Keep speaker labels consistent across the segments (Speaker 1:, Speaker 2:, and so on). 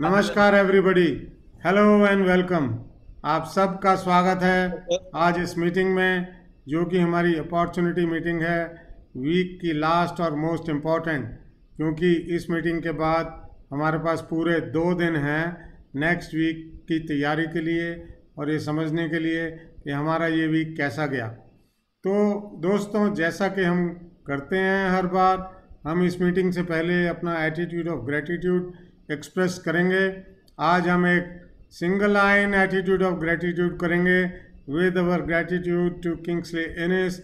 Speaker 1: नमस्कार everybody. Hello and welcome. आप सबका स्वागत है आज इस मीटिंग में, जो कि हमारी अपॉर्चुनिटी मीटिंग है, वीक की लास्ट और मोस्ट इम्पॉर्टेंट। क्योंकि इस मीटिंग के बाद हमारे पास पूरे 2 दिन हैं नेक्स्ट वीक की तैयारी के लिए और ये समझने के लिए कि हमारा ये वीक कैसा गया। तो दोस्तों, जैसा कि हम करते हैं हर बार, हम इस मीटिंग से पहले अपना एटीट्यूड ऑफ ग्रेटिट्यूड एक्सप्रेस करेंगे। आज हम एक single line attitude of gratitude करेंगे with our gratitude to Kingsley Ennis,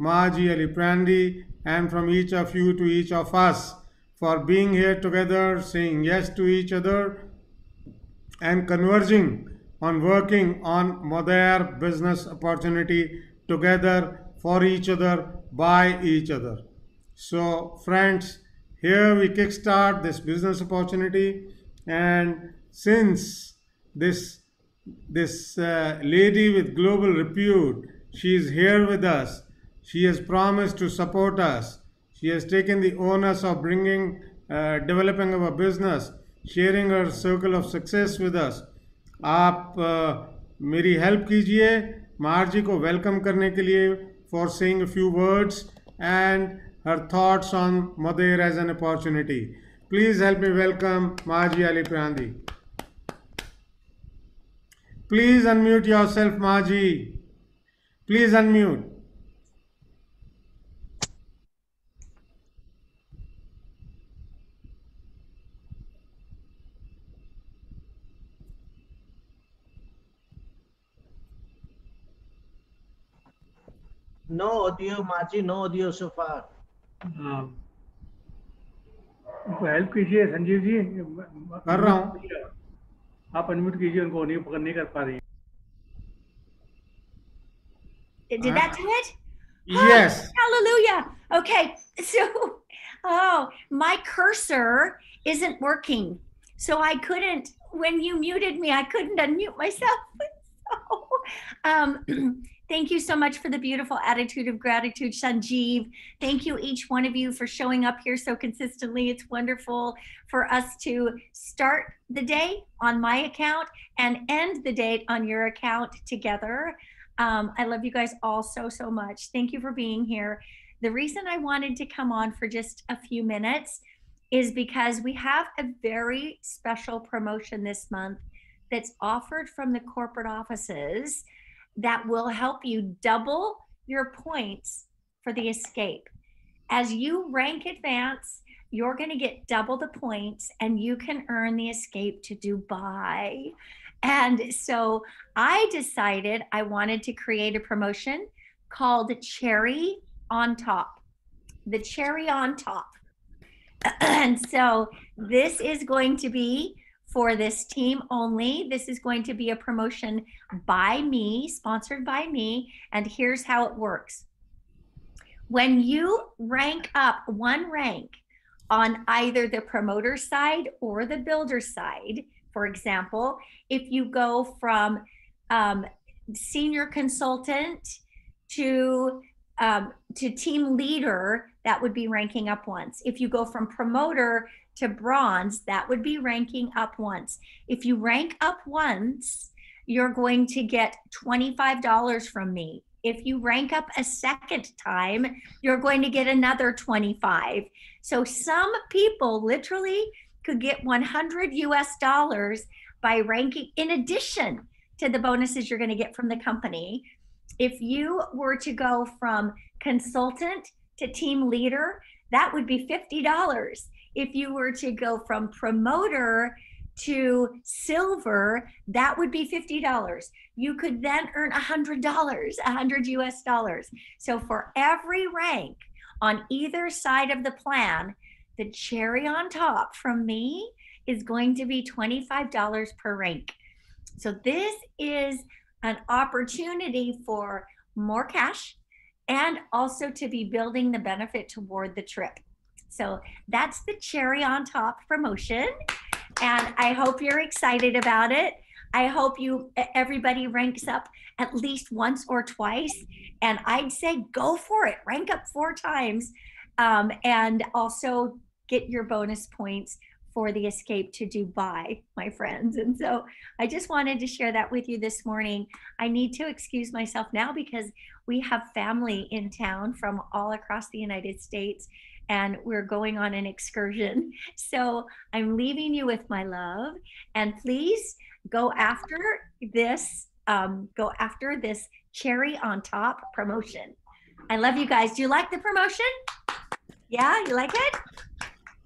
Speaker 1: Maji Ali Prandi, and from each of you to each of us for being here together, saying yes to each other, and converging on working on Modair business opportunity together for each other by each other. So, friends, here we kickstart this business opportunity, and since this lady with global repute, she is here with us. She has promised to support us. She has taken the onus of developing our business, sharing her circle of success with us. आप मेरी help कीजिए मार्जी को welcome करने के लिए, for saying a few words and her thoughts on Modere as an opportunity. Please help me welcome मार्जी अली प्रांदी. Please unmute yourself, Maji. Please unmute.
Speaker 2: No audio, Maji, no audio so far.
Speaker 3: हाँ, उनको help कीजिए संजीव जी।
Speaker 1: कर रहा हूँ।
Speaker 3: आप अनम्यूट कीजिए, उनको नहीं कर पा रही हैं।
Speaker 4: Did that do it?
Speaker 1: Yes.
Speaker 4: Oh, hallelujah. Okay, so my cursor isn't working, so I couldn't. When you muted me, I couldn't unmute myself. So, thank you so much for the beautiful attitude of gratitude, Sanjeev. Thank you, each one of you, for showing up here so consistently. It's wonderful for us to start the day on my account and end the day on your account together. I love you guys all so much. Thank you for being here. The reason I wanted to come on for just a few minutes is because we have a very special promotion this month that's offered from the corporate offices that will help you double your points for the escape. As you rank advance, you're going to get double the points and you can earn the escape to Dubai. And so I decided I wanted to create a promotion called Cherry on Top. The Cherry on Top. And so this is going to be for this team only. This is going to be a promotion by me, sponsored by me. And here's how it works. When you rank up one rank on either the promoter side or the builder side, for example, if you go from senior consultant to team leader, that would be ranking up once. If you go from promoter to bronze, that would be ranking up once. If you rank up once, you're going to get $25 from me. If you rank up a second time, you're going to get another 25. So some people literally could get $100 by ranking, in addition to the bonuses you're going to get from the company. If you were to go from consultant to team leader, that would be $50. If you were to go from promoter to silver, that would be $50. You could then earn $100, $100. So for every rank on either side of the plan, the cherry on top from me is going to be $25 per rank. So this is an opportunity for more cash and also to be building the benefit toward the trip. So that's the cherry on top promotion. And I hope you're excited about it. I hope everybody ranks up at least once or twice. And I'd say go for it. Rank up 4 times. And also get your bonus points for the escape to Dubai, my friends. And so I just wanted to share that with you this morning. I need to excuse myself now because we have family in town from all across the United States, and we're going on an excursion. So I'm leaving you with my love, and please go after this cherry on top promotion. I love you guys. Do you like the promotion? Yeah, you like it?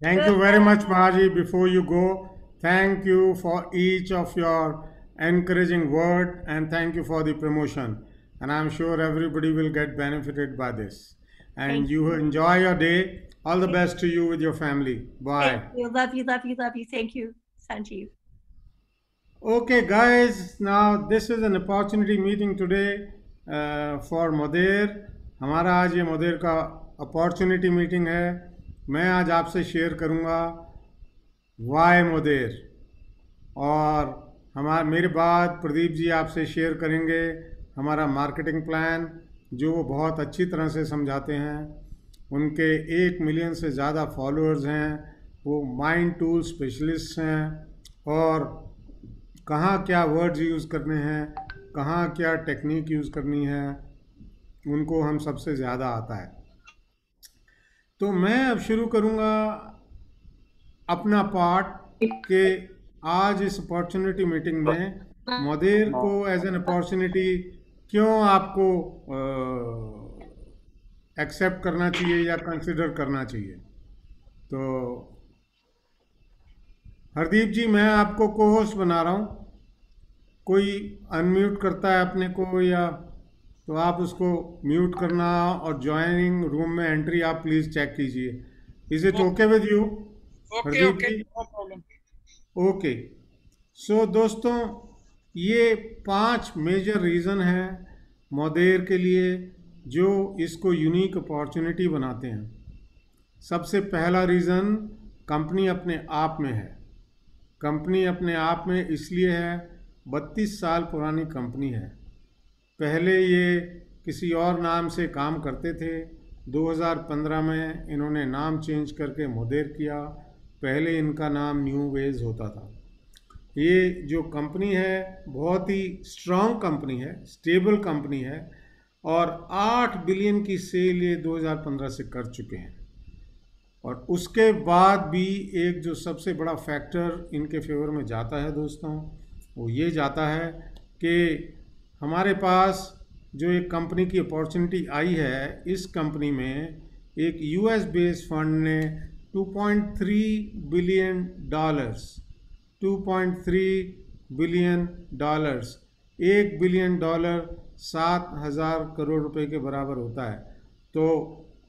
Speaker 1: Thank you very much, Mahaji. Before you go, thank you for each of your encouraging word and thank you for the promotion. And I'm sure everybody will get benefited by this. And
Speaker 4: Thank
Speaker 1: you enjoy your day. All the best to you with your family. Bye.
Speaker 4: Thank you. Love you, love you, love you. Thank you, Sanjeev.
Speaker 1: Okay, guys, now this is an opportunity meeting today for मोदेर. हमारा आज ये मोदेर का opportunity meeting है. मैं आज आपसे share करूंगा Y मोदेर, और मेरे बाद प्रदीप जी आपसे शेयर करेंगे हमारा मार्केटिंग प्लान, जो वो बहुत अच्छी तरह से समझाते हैं. उनके 1 मिलियन से ज़्यादा फॉलोअर्स हैं. वो माइंड टूल स्पेशलिस्ट हैं, और कहाँ क्या वर्ड्स यूज़ करने हैं, कहाँ क्या टेक्निक यूज़ करनी है, उनको हम सबसे ज़्यादा आता है. तो मैं अब शुरू करूँगा अपना पार्ट कि आज इस अपॉर्चुनिटी मीटिंग में मोदेर को एज एन अपॉर्चुनिटी क्यों आपको एक्सेप्ट करना चाहिए या कंसिडर करना चाहिए. तो हरदीप जी, मैं आपको को होस्ट बना रहा हूँ. कोई अनम्यूट करता है अपने को, या तो आप उसको म्यूट करना और ज्वाइनिंग रूम में एंट्री आप प्लीज़ चेक कीजिए. Is it okay with you Hardeep ji?
Speaker 5: No problem.
Speaker 1: Okay. So दोस्तों, ये 5 मेजर रीज़न हैं मोदेर के लिए जो इसको यूनिक अपॉर्चुनिटी बनाते हैं. सबसे पहला रीज़न, कंपनी अपने आप में है. कंपनी अपने आप में इसलिए है, 32 साल पुरानी कंपनी है. पहले ये किसी और नाम से काम करते थे. 2015 में इन्होंने नाम चेंज करके मोदेर किया. पहले इनका नाम न्यू वेज होता था. ये जो कंपनी है बहुत ही स्ट्रॉन्ग कंपनी है, स्टेबल कंपनी है, और 8 बिलियन की सेल ये 2015 से कर चुके हैं. और उसके बाद भी एक जो सबसे बड़ा फैक्टर इनके फेवर में जाता है दोस्तों, वो ये जाता है कि हमारे पास जो एक कंपनी की अपॉर्चुनिटी आई है, इस कंपनी में एक यूएस बेस्ड फंड ने $2.3 बिलियन, $2.3 बिलियन, $1 बिलियन 7,000 करोड़ रुपए के बराबर होता है. तो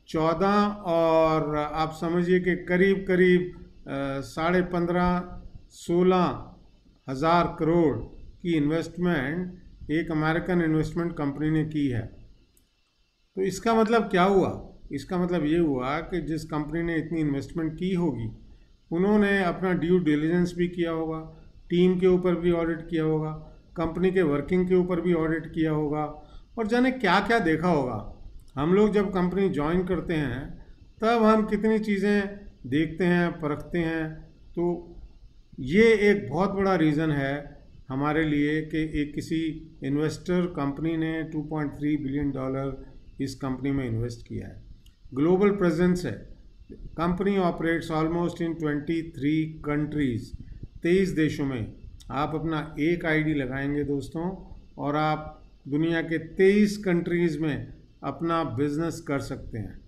Speaker 1: 14 और आप समझिए कि करीब करीब 15.5-16 हज़ार करोड़ की इन्वेस्टमेंट एक अमेरिकन इन्वेस्टमेंट कंपनी ने की है. तो इसका मतलब क्या हुआ? इसका मतलब ये हुआ कि जिस कंपनी ने इतनी इन्वेस्टमेंट की होगी, उन्होंने अपना ड्यू डिलिजेंस भी किया होगा, टीम के ऊपर भी ऑडिट किया होगा, कंपनी के वर्किंग के ऊपर भी ऑडिट किया होगा, और जाने क्या क्या देखा होगा. हम लोग जब कंपनी ज्वाइन करते हैं तब हम कितनी चीज़ें देखते हैं, परखते हैं. तो ये एक बहुत बड़ा रीज़न है हमारे लिए कि एक किसी इन्वेस्टर कंपनी ने $2.3 बिलियन इस कंपनी में इन्वेस्ट किया है. ग्लोबल प्रेजेंस है. Company operates almost in 23 countries, 23 देशों में. आप अपना एक आईडी लगाएंगे दोस्तों, और आप दुनिया के 23 कंट्रीज़ में अपना बिजनेस कर सकते हैं.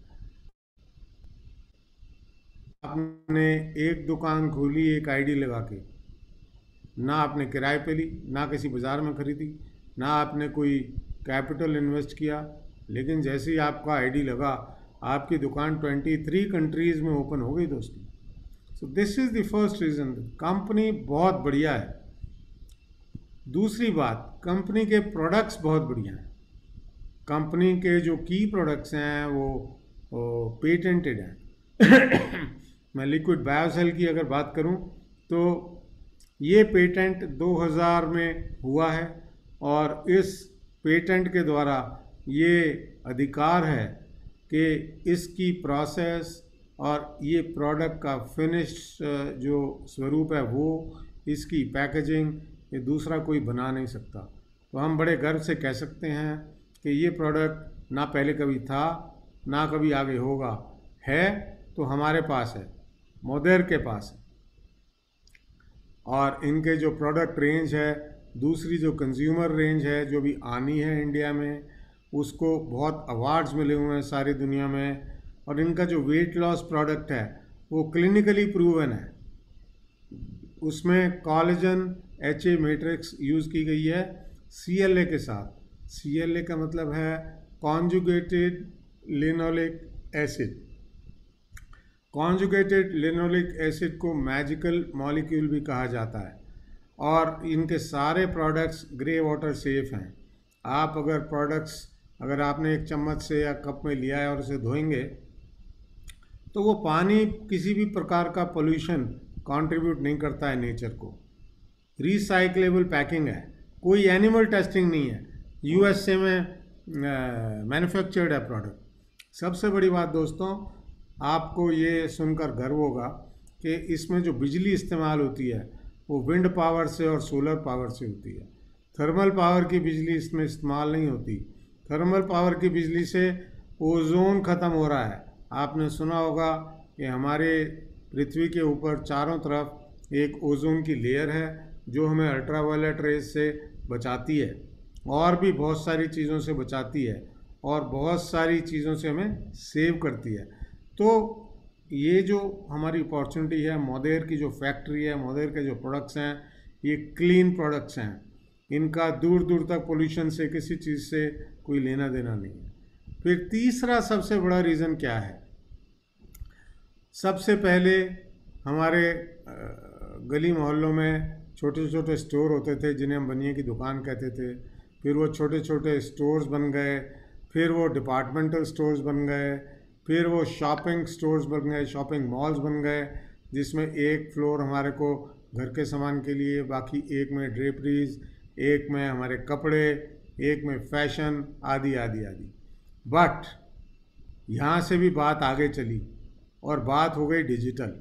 Speaker 1: आपने एक दुकान खोली एक आईडी लगा के, ना आपने किराए पे ली, ना किसी बाज़ार में ख़रीदी, ना आपने कोई कैपिटल इन्वेस्ट किया, लेकिन जैसे ही आपका आईडी लगा, आपकी दुकान 23 कंट्रीज़ में ओपन हो गई दोस्तों. सो this is the first reason. Company बहुत बढ़िया है. दूसरी बात, कंपनी के प्रोडक्ट्स बहुत बढ़िया हैं. कंपनी के जो की प्रोडक्ट्स हैं वो पेटेंटेड हैं. मैं लिक्विड बायोसेल की अगर बात करूं तो ये पेटेंट 2000 में हुआ है, और इस पेटेंट के द्वारा ये अधिकार है कि इसकी प्रोसेस, और ये प्रोडक्ट का फिनिश जो स्वरूप है वो, इसकी पैकेजिंग, ये दूसरा कोई बना नहीं सकता। तो हम बड़े गर्व से कह सकते हैं कि ये प्रोडक्ट ना पहले कभी था, ना कभी आगे होगा। है तो हमारे पास है, मोदेर के पास है। और इनके जो प्रोडक्ट रेंज है, दूसरी जो कंज्यूमर रेंज है जो भी आनी है इंडिया में, उसको बहुत अवार्ड्स मिले हुए हैं सारी दुनिया में। और इनका जो वेट लॉस प्रोडक्ट है वो क्लिनिकली प्रूवन है। उसमें कॉलेजन HA मैट्रिक्स यूज़ की गई है CLA के साथ। CLA का मतलब है conjugated linoleic acid. Conjugated linoleic acid को मैजिकल मॉलिक्यूल भी कहा जाता है। और इनके सारे प्रोडक्ट्स ग्रे वाटर सेफ हैं। आप अगर आपने एक चम्मच से या कप में लिया है और उसे धोएंगे तो वो पानी किसी भी प्रकार का पोल्यूशन कंट्रीब्यूट नहीं करता है नेचर को। रिसाइक्लेबल पैकिंग है, कोई एनिमल टेस्टिंग नहीं है, USA में मैन्युफैक्चर्ड है प्रोडक्ट। सबसे बड़ी बात दोस्तों, आपको ये सुनकर गर्व होगा कि इसमें जो बिजली इस्तेमाल होती है वो विंड पावर से और सोलर पावर से होती है। थर्मल पावर की बिजली इसमें इस्तेमाल नहीं होती। थर्मल पावर की बिजली से ओजोन ख़त्म हो रहा है। आपने सुना होगा कि हमारे पृथ्वी के ऊपर चारों तरफ एक ओजोन की लेयर है जो हमें अल्ट्रावायलेट रेज से बचाती है, और भी बहुत सारी चीज़ों से बचाती है, और बहुत सारी चीज़ों से हमें सेव करती है। तो ये जो हमारी अपॉर्चुनिटी है, मोदेर की जो फैक्ट्री है, मोदेर के जो प्रोडक्ट्स हैं, ये क्लीन प्रोडक्ट्स हैं। इनका दूर दूर तक पोल्यूशन से, किसी चीज़ से कोई लेना देना नहीं है। फिर तीसरा सबसे बड़ा रीज़न क्या है? सबसे पहले हमारे गली मोहल्लों में छोटे छोटे स्टोर होते थे जिन्हें हम बनिए की दुकान कहते थे। फिर वो छोटे छोटे स्टोर्स बन गए, फिर वो डिपार्टमेंटल स्टोर्स बन गए, फिर वो शॉपिंग स्टोर्स बन गए, शॉपिंग मॉल्स बन गए, जिसमें एक फ्लोर हमारे को घर के सामान के लिए, बाकी एक में ड्रेपरीज, एक में हमारे कपड़े, एक में फैशन, आदि आदि आदि। बट यहाँ से भी बात आगे चली और बात हो गई डिजिटल।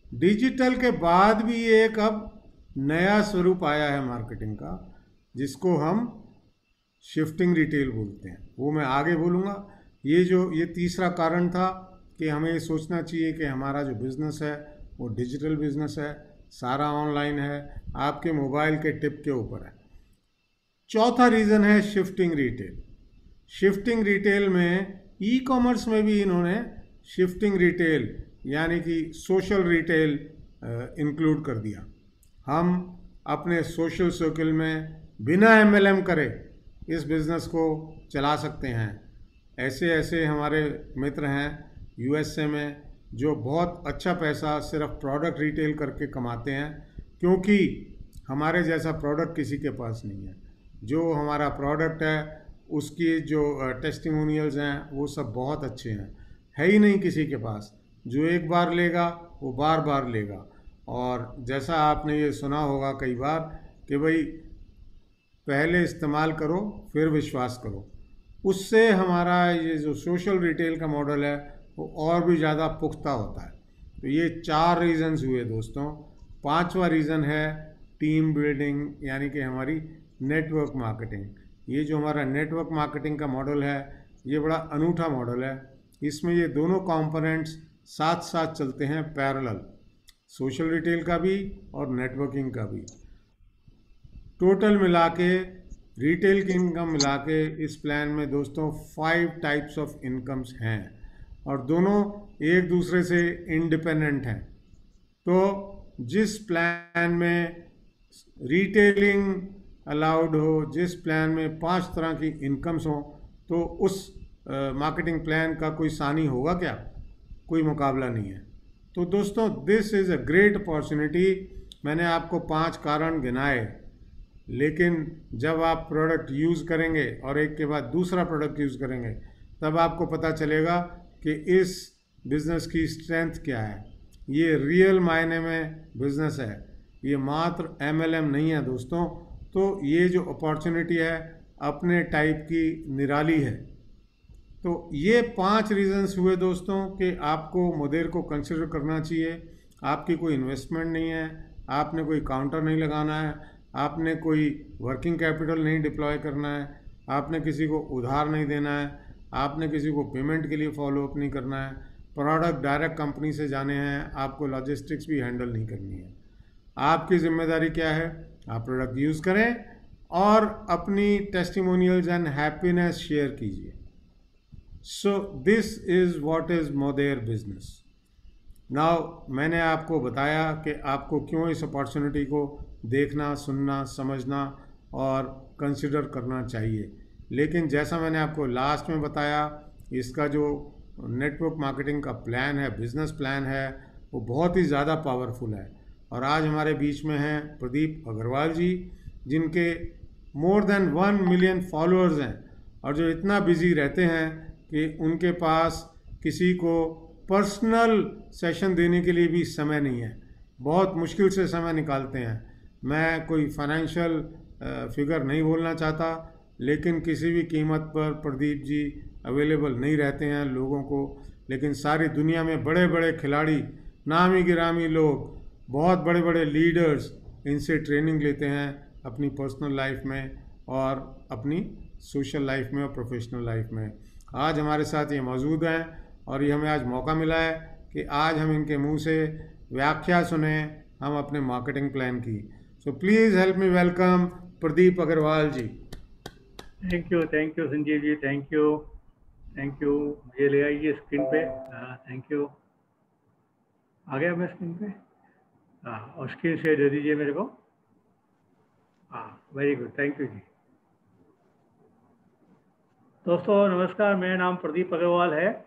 Speaker 1: डिजिटल के बाद भी एक अब नया स्वरूप आया है मार्केटिंग का, जिसको हम शिफ्टिंग रिटेल बोलते हैं। वो मैं आगे बोलूँगा। ये तीसरा कारण था कि हमें ये सोचना चाहिए कि हमारा जो बिज़नेस है वो डिजिटल बिज़नेस है, सारा ऑनलाइन है, आपके मोबाइल के टिप के ऊपर है। चौथा रीज़न है शिफ्टिंग रिटेल। शिफ्टिंग रिटेल में ई-कॉमर्स में भी इन्होंने शिफ्टिंग रिटेल यानी कि सोशल रिटेल इंक्लूड कर दिया। हम अपने सोशल सर्कल में बिना MLM करे इस बिज़नेस को चला सकते हैं। ऐसे ऐसे हमारे मित्र हैं USA में जो बहुत अच्छा पैसा सिर्फ प्रोडक्ट रिटेल करके कमाते हैं, क्योंकि हमारे जैसा प्रोडक्ट किसी के पास नहीं है। जो हमारा प्रोडक्ट है उसकी जो टेस्टिमोनियल्स हैं वो सब बहुत अच्छे हैं, है ही नहीं किसी के पास। जो एक बार लेगा वो बार बार लेगा। और जैसा आपने ये सुना होगा कई बार कि भाई पहले इस्तेमाल करो फिर विश्वास करो, उससे हमारा ये जो सोशल रिटेल का मॉडल है वो और भी ज़्यादा पुख्ता होता है। तो ये 4 रीज़न्स हुए दोस्तों। 5वां रीज़न है टीम बिल्डिंग यानी कि हमारी नेटवर्क मार्केटिंग। ये जो हमारा नेटवर्क मार्केटिंग का मॉडल है ये बड़ा अनूठा मॉडल है। इसमें ये दोनों कंपोनेंट्स साथ साथ चलते हैं पैरेलल, सोशल रिटेल का भी और नेटवर्किंग का भी। टोटल मिला के रिटेल की इनकम मिला के इस प्लान में दोस्तों 5 टाइप्स ऑफ इनकम्स हैं और दोनों एक दूसरे से इंडिपेंडेंट हैं। तो जिस प्लान में रिटेलिंग अलाउड हो, जिस प्लान में 5 तरह की इनकम्स हो, तो उस मार्केटिंग प्लान का कोई सानी होगा क्या? कोई मुकाबला नहीं है। तो दोस्तों this is a great opportunity. मैंने आपको 5 कारण गिनाए, लेकिन जब आप प्रोडक्ट यूज़ करेंगे और एक के बाद दूसरा प्रोडक्ट यूज़ करेंगे तब आपको पता चलेगा कि इस बिज़नेस की स्ट्रेंथ क्या है। ये रियल मायने में बिज़नेस है, ये मात्र MLM नहीं है दोस्तों। तो ये जो अपॉर्चुनिटी है अपने टाइप की निराली है। तो ये 5 रीजंस हुए दोस्तों कि आपको मोदेर को कंसिडर करना चाहिए। आपकी कोई इन्वेस्टमेंट नहीं है, आपने कोई काउंटर नहीं लगाना है, आपने कोई वर्किंग कैपिटल नहीं डिप्लॉय करना है, आपने किसी को उधार नहीं देना है, आपने किसी को पेमेंट के लिए फॉलो अप नहीं करना है, प्रोडक्ट डायरेक्ट कंपनी से जाने हैं, आपको लॉजिस्टिक्स भी हैंडल नहीं करनी है। आपकी जिम्मेदारी क्या है? आप प्रोडक्ट यूज़ करें और अपनी टेस्टिमोनियल्स एंड हैप्पीनेस शेयर कीजिए। So this is what is Modere business. Now मैंने आपको बताया कि आपको क्यों इस अपॉर्चुनिटी को देखना, सुनना, समझना और कंसिडर करना चाहिए। लेकिन जैसा मैंने आपको लास्ट में बताया, इसका जो नेटवर्क मार्केटिंग का प्लान है, बिजनेस प्लान है, वो बहुत ही ज़्यादा पावरफुल है। और आज हमारे बीच में हैं प्रदीप अग्रवाल जी, जिनके मोर देन 1 मिलियन फॉलोअर्स हैं और जो इतना बिजी रहते हैं कि उनके पास किसी को पर्सनल सेशन देने के लिए भी समय नहीं है, बहुत मुश्किल से समय निकालते हैं। मैं कोई फाइनेंशियल फिगर नहीं बोलना चाहता, लेकिन किसी भी कीमत पर प्रदीप जी अवेलेबल नहीं रहते हैं लोगों को। लेकिन सारी दुनिया में बड़े बड़े खिलाड़ी, नामी गिरामी लोग, बहुत बड़े बड़े लीडर्स इनसे ट्रेनिंग लेते हैं अपनी पर्सनल लाइफ में और अपनी सोशल लाइफ में और प्रोफेशनल लाइफ में। आज हमारे साथ ये मौजूद हैं और ये हमें आज मौका मिला है कि आज हम इनके मुंह से व्याख्या सुने हम अपने मार्केटिंग प्लान की। So please help me welcome Pradeep Agarwal ji.
Speaker 3: Thank you Sanjeev ji, thank you. मुझे ले आइए स्क्रीन पे। Thank you. आ गया मैं स्क्रीन पे? हाँ, और स्क्रीन शेयर दे दीजिए मेरे को। हाँ, वेरी गुड, थैंक यू जी। दोस्तों नमस्कार, मेरा नाम प्रदीप अग्रवाल है,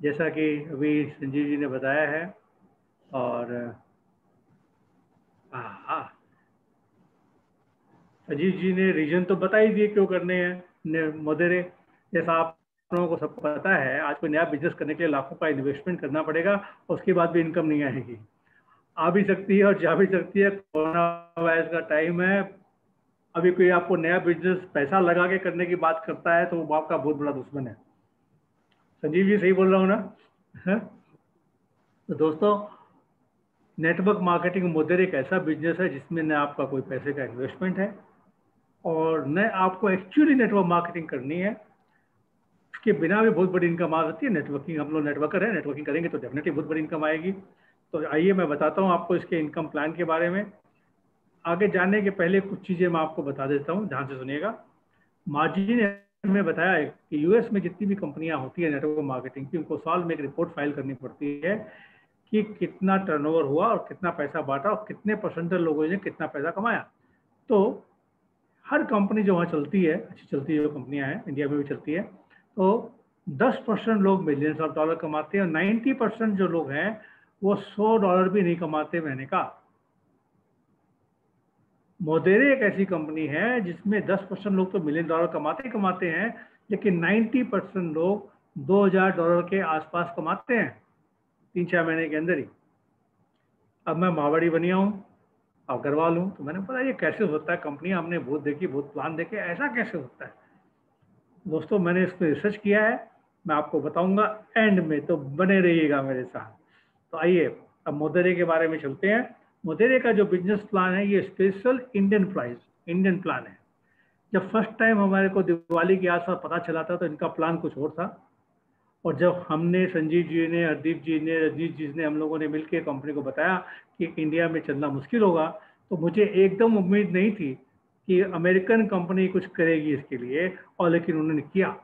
Speaker 3: जैसा कि अभी संजीव जी ने बताया है। और संजीव जी ने रीजन तो बता ही दिए क्यों करने हैं मोदेरे। जैसा आप लोगों को सब पता है, आज कोई नया बिजनेस करने के लिए लाखों का इन्वेस्टमेंट करना पड़ेगा और उसके बाद भी इनकम नहीं आएगी। आ भी सकती है और जा भी सकती है। कोरोना वायरस का टाइम है, अभी कोई आपको नया बिजनेस पैसा लगा के करने की बात करता है तो वो आपका बहुत बड़ा दुश्मन है। संजीव जी सही बोल रहा हूँ ना? तो दोस्तों, नेटवर्क मार्केटिंग मोदेर एक ऐसा बिजनेस है जिसमें न आपका कोई पैसे का इन्वेस्टमेंट है और न आपको एक्चुअली नेटवर्क मार्केटिंग करनी है। उसके बिना भी बहुत बड़ी इनकम आ सकती है। नेटवर्किंग, हम लोग नेटवर्कर हैं, नेटवर्किंग करेंगे तो डेफिनेटली बहुत बड़ी इनकम आएगी। तो आइए मैं बताता हूँ आपको इसके इनकम प्लान के बारे में। आगे जाने के पहले कुछ चीज़ें मैं आपको बता देता हूँ, ध्यान से सुनिएगा। मार्जिन में बताया है कि यूएस में जितनी भी कंपनियां होती है नेटवर्क मार्केटिंग की, उनको साल में एक रिपोर्ट फाइल करनी पड़ती है कि कितना टर्नओवर हुआ और कितना पैसा बांटा और कितने परसेंटेज लोगों ने कितना पैसा कमाया। तो हर कंपनी जो वहाँ चलती है, अच्छी चलती है जो कंपनियां हैं, इंडिया में भी चलती है, तो 10% लोग मिलियंस ऑफ डॉलर कमाते हैं और 90% जो लोग हैं वो $100 भी नहीं कमाते महीने का। मोदेरे एक ऐसी कंपनी है जिसमें 10% लोग तो $1 मिलियन कमाते हैं, लेकिन 90% लोग $2000 के आसपास कमाते हैं 3-4 महीने के अंदर ही। अब मैं मावाड़ी बनिया हूँ, अग्रवाल हूँ, तो मैंने पता ये कैसे होता है। कंपनियां हमने बहुत देखी, बहुत प्लान देखे, ऐसा कैसे होता है। दोस्तों मैंने इस पर रिसर्च किया है, मैं आपको बताऊंगा एंड में, तो बने रहिएगा मेरे साथ। तो आइए अब मोदेरे के बारे में चलते हैं। मोदेरे का जो बिजनेस प्लान है ये स्पेशल इंडियन प्लान है। जब फर्स्ट टाइम हमारे को दिवाली के आसपास पता चला था तो इनका प्लान कुछ और था, और जब हमने, संजीव जी ने, हरदीप जी ने, रजनीश जी ने, हम लोगों ने मिलकर कंपनी को बताया कि इंडिया में चलना मुश्किल होगा, तो मुझे एकदम उम्मीद नहीं थी कि अमेरिकन कंपनी कुछ करेगी इसके लिए, और लेकिन उन्होंने किया।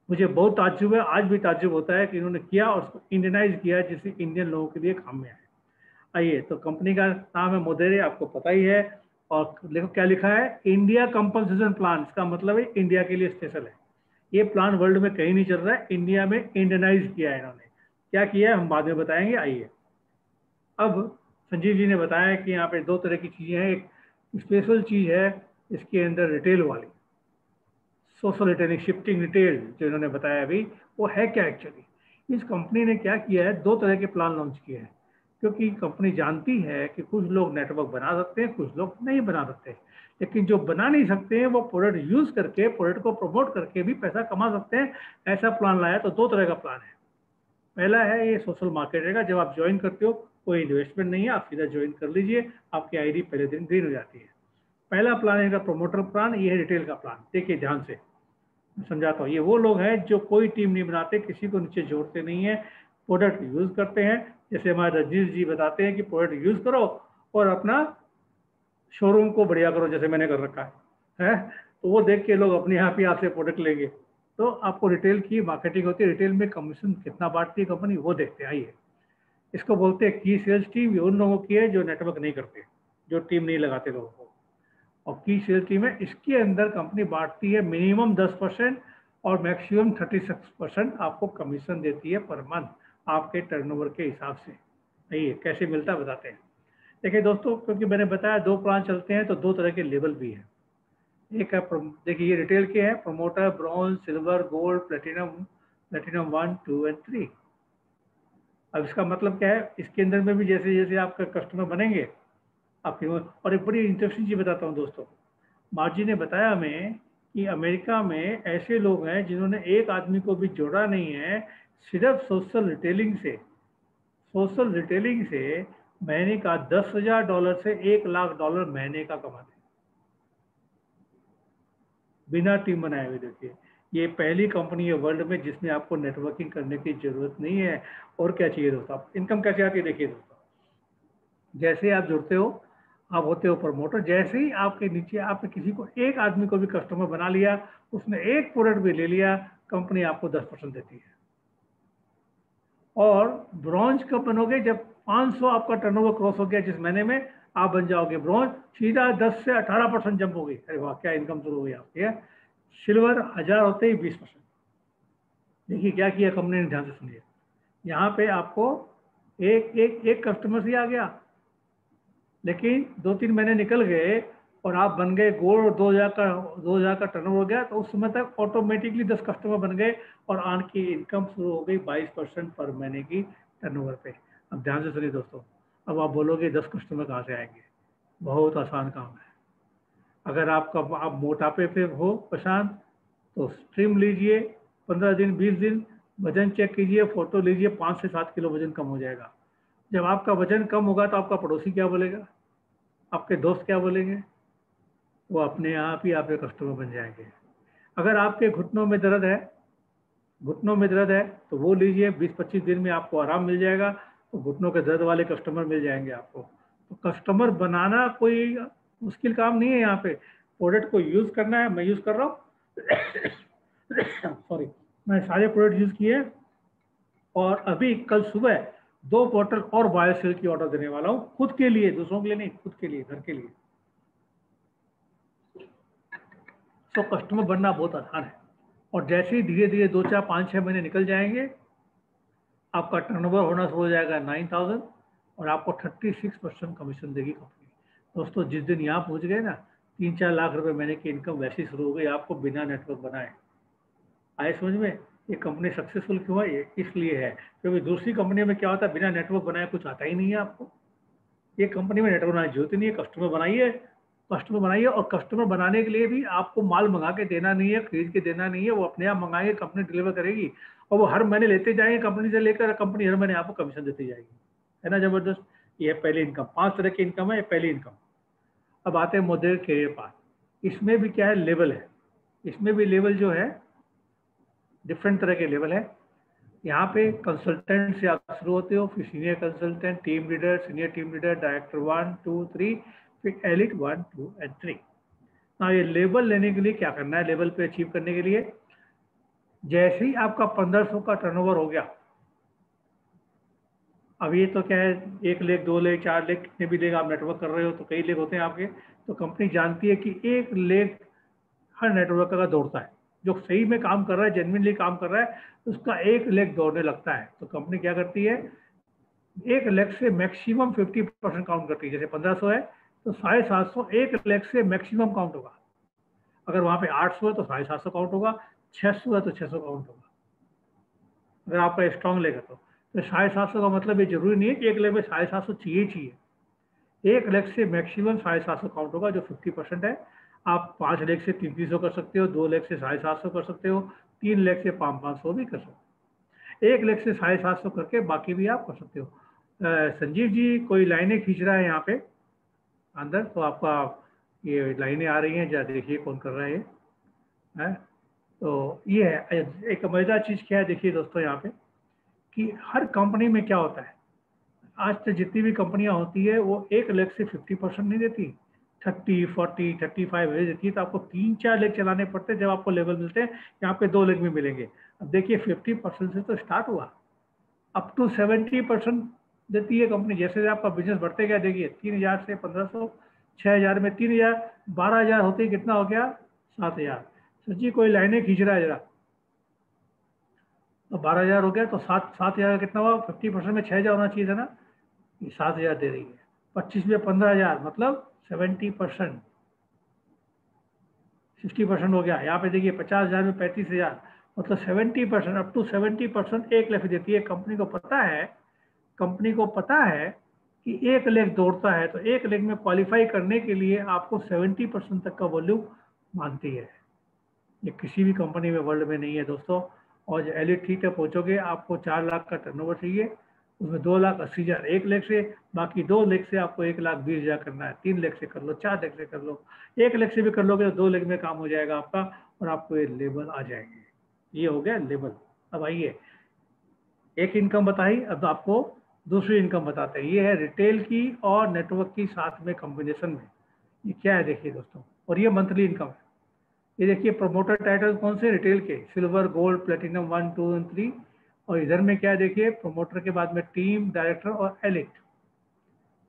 Speaker 3: मुझे बहुत ताज्जुब है, आज भी ताज्जुब होता है कि इन्होंने किया और उसको इंडियनाइज किया जिससे इंडियन लोगों के लिए काम में आए। आइए, तो कंपनी का नाम है मोदेरे, आपको पता ही है। और देखो क्या लिखा है, इंडिया कंपनसेशन प्लान। इसका मतलब है इंडिया के लिए स्पेशल है। ये प्लान वर्ल्ड में कहीं नहीं चल रहा है, इंडिया में इंडियनाइज किया है इन्होंने। क्या किया है हम बाद में बताएंगे। आइए, अब संजीव जी ने बताया कि यहाँ पे 2 तरह की चीज़ें हैं। एक स्पेशल चीज़ है इसके अंदर रिटेल वाली, सोशल रिटेलिंग, शिफ्टिंग रिटेल, जो इन्होंने बताया अभी, वो है क्या एक्चुअली। इस कंपनी ने क्या किया है, 2 तरह के प्लान लॉन्च किए हैं। क्योंकि कंपनी जानती है कि कुछ लोग नेटवर्क बना सकते हैं, कुछ लोग नहीं बना सकते, लेकिन जो बना नहीं सकते हैं वो प्रोडक्ट यूज करके, प्रोडक्ट को प्रमोट करके भी पैसा कमा सकते हैं। ऐसा प्लान लाया। तो दो तरह का प्लान है। पहला है ये सोशल मार्केटिंग का, जब आप ज्वाइन करते हो कोई इन्वेस्टमेंट नहीं है, आप सीधा ज्वाइन कर लीजिए, आपकी आईडी पहले दिन ग्रीन हो जाती है। पहला प्लान है प्रमोटर प्लान, ये है रिटेल का प्लान। देखिए ध्यान से मैं समझाता हूँ। ये वो लोग हैं जो कोई टीम नहीं बनाते, किसी को नीचे जोड़ते नहीं है, प्रोडक्ट यूज करते हैं। जैसे हमारे रजनीश जी बताते हैं कि प्रोडक्ट यूज करो और अपना शोरूम को बढ़िया करो, जैसे मैंने कर रखा है। तो वो देख के लोग अपने आप ही आपसे प्रोडक्ट लेंगे। तो आपको रिटेल की मार्केटिंग होती है। रिटेल में कमीशन कितना बांटती है कंपनी, वो देखते हैं। आइए, इसको बोलते हैं की सेल्स टीम। ये उन लोगों की है जो नेटवर्क नहीं करते, जो टीम नहीं लगाते लोगों को। और की सेल्स टीम है, इसके अंदर कंपनी बांटती है मिनिमम 10% और मैक्सिमम 36% आपको कमीशन देती है पर मंथ, आपके टर्नओवर के हिसाब से। आइए कैसे मिलता है बताते हैं। देखिए दोस्तों, क्योंकि मैंने बताया दो प्लान चलते हैं, तो दो तरह के लेवल भी है। एक है देखिए ये रिटेल के हैं, promoter, bronze, silver, gold, platinum, platinum 1, 2 and 3। अब इसका मतलब क्या है, इसके अंदर में भी जैसे जैसे आपका कस्टमर बनेंगे आपके। और एक बड़ी इंटरेस्टिंग चीज़ बताता हूँ दोस्तों, मार्जी ने बताया हमें कि अमेरिका में ऐसे लोग हैं जिन्होंने एक आदमी को भी जोड़ा नहीं है, सिर्फ सोशल रिटेलिंग से महीने का $10,000 से $1,00,000 महीने का कमाते हैं, बिना टीम बनाए हुए। देखिए ये पहली कंपनी है वर्ल्ड में जिसमें आपको नेटवर्किंग करने की जरूरत नहीं है। और क्या चाहिए दोस्तों, आप इनकम कैसे आती है। देखिए दोस्तों, जैसे आप जुड़ते हो, आप होते हो प्रमोटर, जैसे ही आपके नीचे आपने किसी को, एक आदमी को भी कस्टमर बना लिया, उसने एक प्रोडक्ट भी ले लिया, कंपनी आपको 10% देती है। और ब्रॉन्ज कब बनोगे, जब 500 आपका टर्नओवर क्रॉस हो गया, जिस महीने में आप बन जाओगे ब्रॉन्ज, सीधा 10 से 18% जंप हो गई। अरे वाह, क्या इनकम शुरू हो गई आपकी। सिल्वर 1000 होते ही 20%। देखिए क्या किया कंपनी ने, ध्यान से सुनिए। यहाँ पे आपको एक एक एक कस्टमर से आ गया, लेकिन 2-3 महीने निकल गए और आप बन गए गोल्ड, और 2000 का टर्नओवर हो गया, तो उस समय तक ऑटोमेटिकली 10 कस्टमर बन गए और आपकी इनकम शुरू हो गई 22% पर महीने की टर्नओवर पे। अब ध्यान से सुनिए दोस्तों, अब आप बोलोगे 10 कस्टमर कहाँ से आएंगे। बहुत आसान काम है। अगर आप मोटापे पे हो प्रशांत, तो स्ट्रीम लीजिए, 15 दिन 20 दिन वजन चेक कीजिए, फोटो लीजिए, 5 से 7 किलो वजन कम हो जाएगा। जब आपका वजन कम होगा तो आपका पड़ोसी क्या बोलेगा, आपके दोस्त क्या बोलेंगे, वो अपने आप ही आपके कस्टमर बन जाएंगे। अगर आपके घुटनों में दर्द है तो वो लीजिए, 20-25 दिन में आपको आराम मिल जाएगा। तो घुटनों के दर्द वाले कस्टमर मिल जाएंगे आपको। तो कस्टमर बनाना कोई मुश्किल काम नहीं है। यहाँ पे प्रोडक्ट को यूज करना है। मैं यूज कर रहा हूँ सॉरी, मैं सारे प्रोडक्ट यूज किए, और अभी कल सुबह 2 बोतल और बायोसेल की ऑर्डर देने वाला हूँ, खुद के लिए, दूसरों के लिए नहीं, खुद के लिए, घर के लिए। तो कस्टमर बनना बहुत आसान है। और जैसे ही धीरे धीरे 2, 4, 5, 6 महीने निकल जाएंगे, आपका टर्नओवर होना शुरू हो जाएगा 9000, और आपको 36% कमीशन देगी कंपनी। दोस्तों जिस दिन यहाँ पहुँच गए ना, 3-4 लाख रुपए महीने की इनकम वैसी शुरू हो गई आपको, बिना नेटवर्क बनाए। आए समझ में, ये कंपनी सक्सेसफुल क्यों है, ये इसलिए है क्योंकि दूसरी कंपनी में क्या होता है, बिना नेटवर्क बनाए कुछ आता ही नहीं है आपको। ये कंपनी में नेटवर्क बनाने की जरूरत ही नहीं है। कस्टमर बनाइए, और कस्टमर बनाने के लिए भी आपको माल मंगा के देना नहीं है, खरीद के देना नहीं है, वो अपने आप मंगाएंगे, कंपनी डिलीवर करेगी, और वो हर महीने लेते जाएंगे कंपनी से लेकर, कंपनी हर महीने आपको कमीशन देती जाएगी। है ना जबरदस्त। ये पहली इनकम, 5 तरह की इनकम है, ये पहली इनकम। अब आते हैं मॉडरेट करियर पाथ। इसमें भी क्या है, लेवल है। इसमें भी लेवल जो है डिफरेंट तरह के लेवल है। यहाँ पे कंसल्टेंट से आप शुरू होते हो, फिर senior consultant, team leader, senior team leader, director 1, 2, 3, फिर एलिट 1, 2 एंड 3। ना ये लेवल लेने के लिए क्या करना है, लेवल पे अचीव करने के लिए, जैसे ही आपका 1500 का टर्नओवर हो गया, अब ये तो क्या है, 1 लेग, 2 लेग, 4 लेग, कितने भी लेग आप नेटवर्क कर रहे हो, तो कई लेग होते हैं आपके। तो कंपनी जानती है कि 1 लेग हर नेटवर्क का दौड़ता है, जो सही में काम कर रहा है, जेन्युइनली काम कर रहा है, उसका 1 लेग दौड़ने लगता है। तो कंपनी क्या करती है, 1 लेग से मैक्सिमम 50% काउंट करती है। जैसे 1500 है तो 750 1 लेग से मैक्सिमम काउंट होगा। अगर वहाँ पे 800 है तो 750 काउंट होगा, 600 है तो 600 काउंट होगा, अगर आपका स्ट्रॉन्ग लेग है तो तो 750 का मतलब ये जरूरी नहीं है कि 1 लाख में 750 चाहिए। 1 लाख से मैक्सिमम 750 काउंट होगा, जो 50% है। आप 5 लाख से 300 कर सकते हो, 2 लाख से 750 कर सकते हो, 3 लाख से 500 भी कर सकते हो। 1 लाख से 750 करके बाकी भी आप कर सकते हो। संजीव जी कोई लाइनें खींच रहा है यहाँ पे अंदर, तो आपका ये लाइनें आ रही हैं, जरा देखिए कौन कर रहा है ये, है? तो ये है एक मजेदार चीज़। क्या है देखिए दोस्तों यहाँ पे, कि हर कंपनी में क्या होता है, आज तक जितनी भी कंपनियां होती है वो 1 लाख से 50% नहीं देती, 30, 40, 35 एवरेज देती है। तो आपको 3-4 लाख चलाने पड़ते हैं जब आपको लेवल मिलते हैं, यहाँ पे 2 लाख में मिलेंगे। अब देखिए 50% से तो स्टार्ट हुआ, अप टू 70% देती है कंपनी। जैसे जैसे आपका बिजनेस बढ़ते गया, देखिए 3000 से 1500, 6000 में 3000, 12000 होते ही कितना हो गया, 7000। सच्ची कोई लाइनें खींच रहा है जरा, तो 12000 हो गया, तो 7000 कितना हुआ, 50% में 6000 होना चाहिए था ना, ये 7000 दे रही है। 25 में 15000 मतलब 70%, 60% हो गया। यहाँ पे देखिए 50000 में 35000 मतलब 70%, अप टू 70% 1 लाख देती है। कंपनी को पता है, कंपनी को पता है कि 1 लाख दौड़ता है, तो 1 लाख में क्वालिफाई करने के लिए आपको 70% तक का वॉल्यूम मानती है। ये किसी भी कंपनी में वर्ल्ड में नहीं है दोस्तों। और जो एलिट थ्री तक पहुंचोगे, आपको 4 लाख का टर्नओवर चाहिए, उसमें 2,80,000 1 लाख से, बाकी 2 लाख से आपको 1,20,000 करना है। 3 लाख से कर लो, 4 लाख से कर लो, 1 लाख से भी कर लोगे तो 2 लाख में काम हो जाएगा आपका, और आपको ये लेवल आ जाएंगे। ये हो गया लेवल। अब आइए, एक इनकम बताई, अब आपको दूसरी इनकम बताते हैं। ये है रिटेल की और नेटवर्क की साथ में कॉम्बिनेशन में। ये क्या है देखिए दोस्तों, और ये मंथली इनकम है। ये देखिए प्रमोटर टाइटल कौन से, रिटेल के, सिल्वर, गोल्ड, प्लेटिनम 1, 2 और 3। और इधर में क्या है देखिए, प्रमोटर के बाद में टीम, डायरेक्टर और एलिट।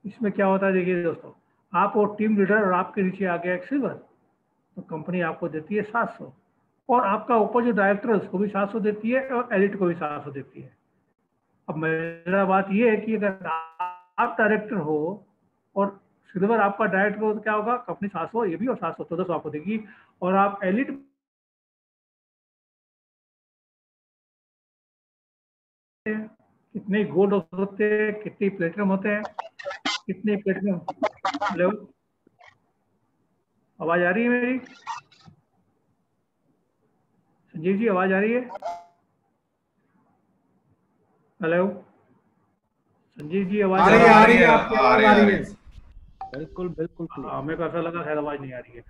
Speaker 3: इसमें क्या होता है देखिए दोस्तों, आप वो टीम लीडर और आपके नीचे आ गया एक सिल्वर, तो कंपनी आपको देती है 700, और आपका ऊपर जो डायरेक्टर है उसको भी 700 देती है, और एलिट को भी 700 देती है। अब मेरा बात ये है कि अगर आप डायरेक्टर हो और सिल्वर आपका डायरेक्टर हो, तो क्या होगा, कंपनी 700, ये भी और 700, 1400 आपको देगी। और आप एलिट कितने गोल्ड होते हैं, कितने प्लेटिनम होते हैं, कितने प्लेटिनम। हेलो, आवाज आ रही है मेरी? संजीव जी आवाज आ रही है? हेलो संजीव जी आवाज
Speaker 1: आ रही है, आपकी आवाज आ रही है।
Speaker 2: बिल्कुल बिल्कुल।
Speaker 3: हाँ, मेरे को ऐसा लगा शायद आवाज नहीं आ रही है।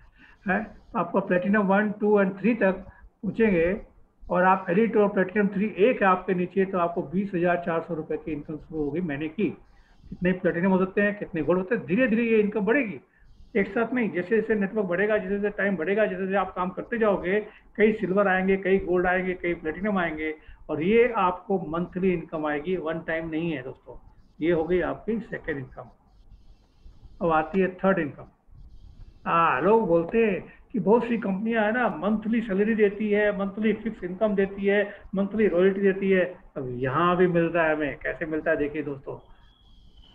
Speaker 3: आपको प्लेटिनम 1, 2 और 3 तक पूछेंगे, और आप एलिट और प्लेटिनम 3 एक है आपके नीचे, तो आपको 20,400 रुपए की इनकम शुरू होगी महीने की। कितने प्लेटिनम हो सकते हैं, कितने गोल्ड होते हैं, धीरे धीरे ये इनकम बढ़ेगी, एक साथ नहीं। जैसे जैसे नेटवर्क बढ़ेगा, जैसे जैसे टाइम बढ़ेगा, जैसे जैसे आप काम करते जाओगे, कई सिल्वर आएंगे, कई गोल्ड आएंगे, कई प्लेटिनम आएंगे, और ये आपको मंथली इनकम आएगी, वन टाइम नहीं है दोस्तों। ये हो गई आपकी सेकेंड इनकम। अब आती है थर्ड इनकम। लोग बोलते हैं कि बहुत सी कंपनियां है ना, मंथली सैलरी देती है, मंथली फिक्स इनकम देती है, मंथली रॉयल्टी देती है। अब यहाँ भी मिल रहा है हमें। कैसे मिलता है देखिए दोस्तों,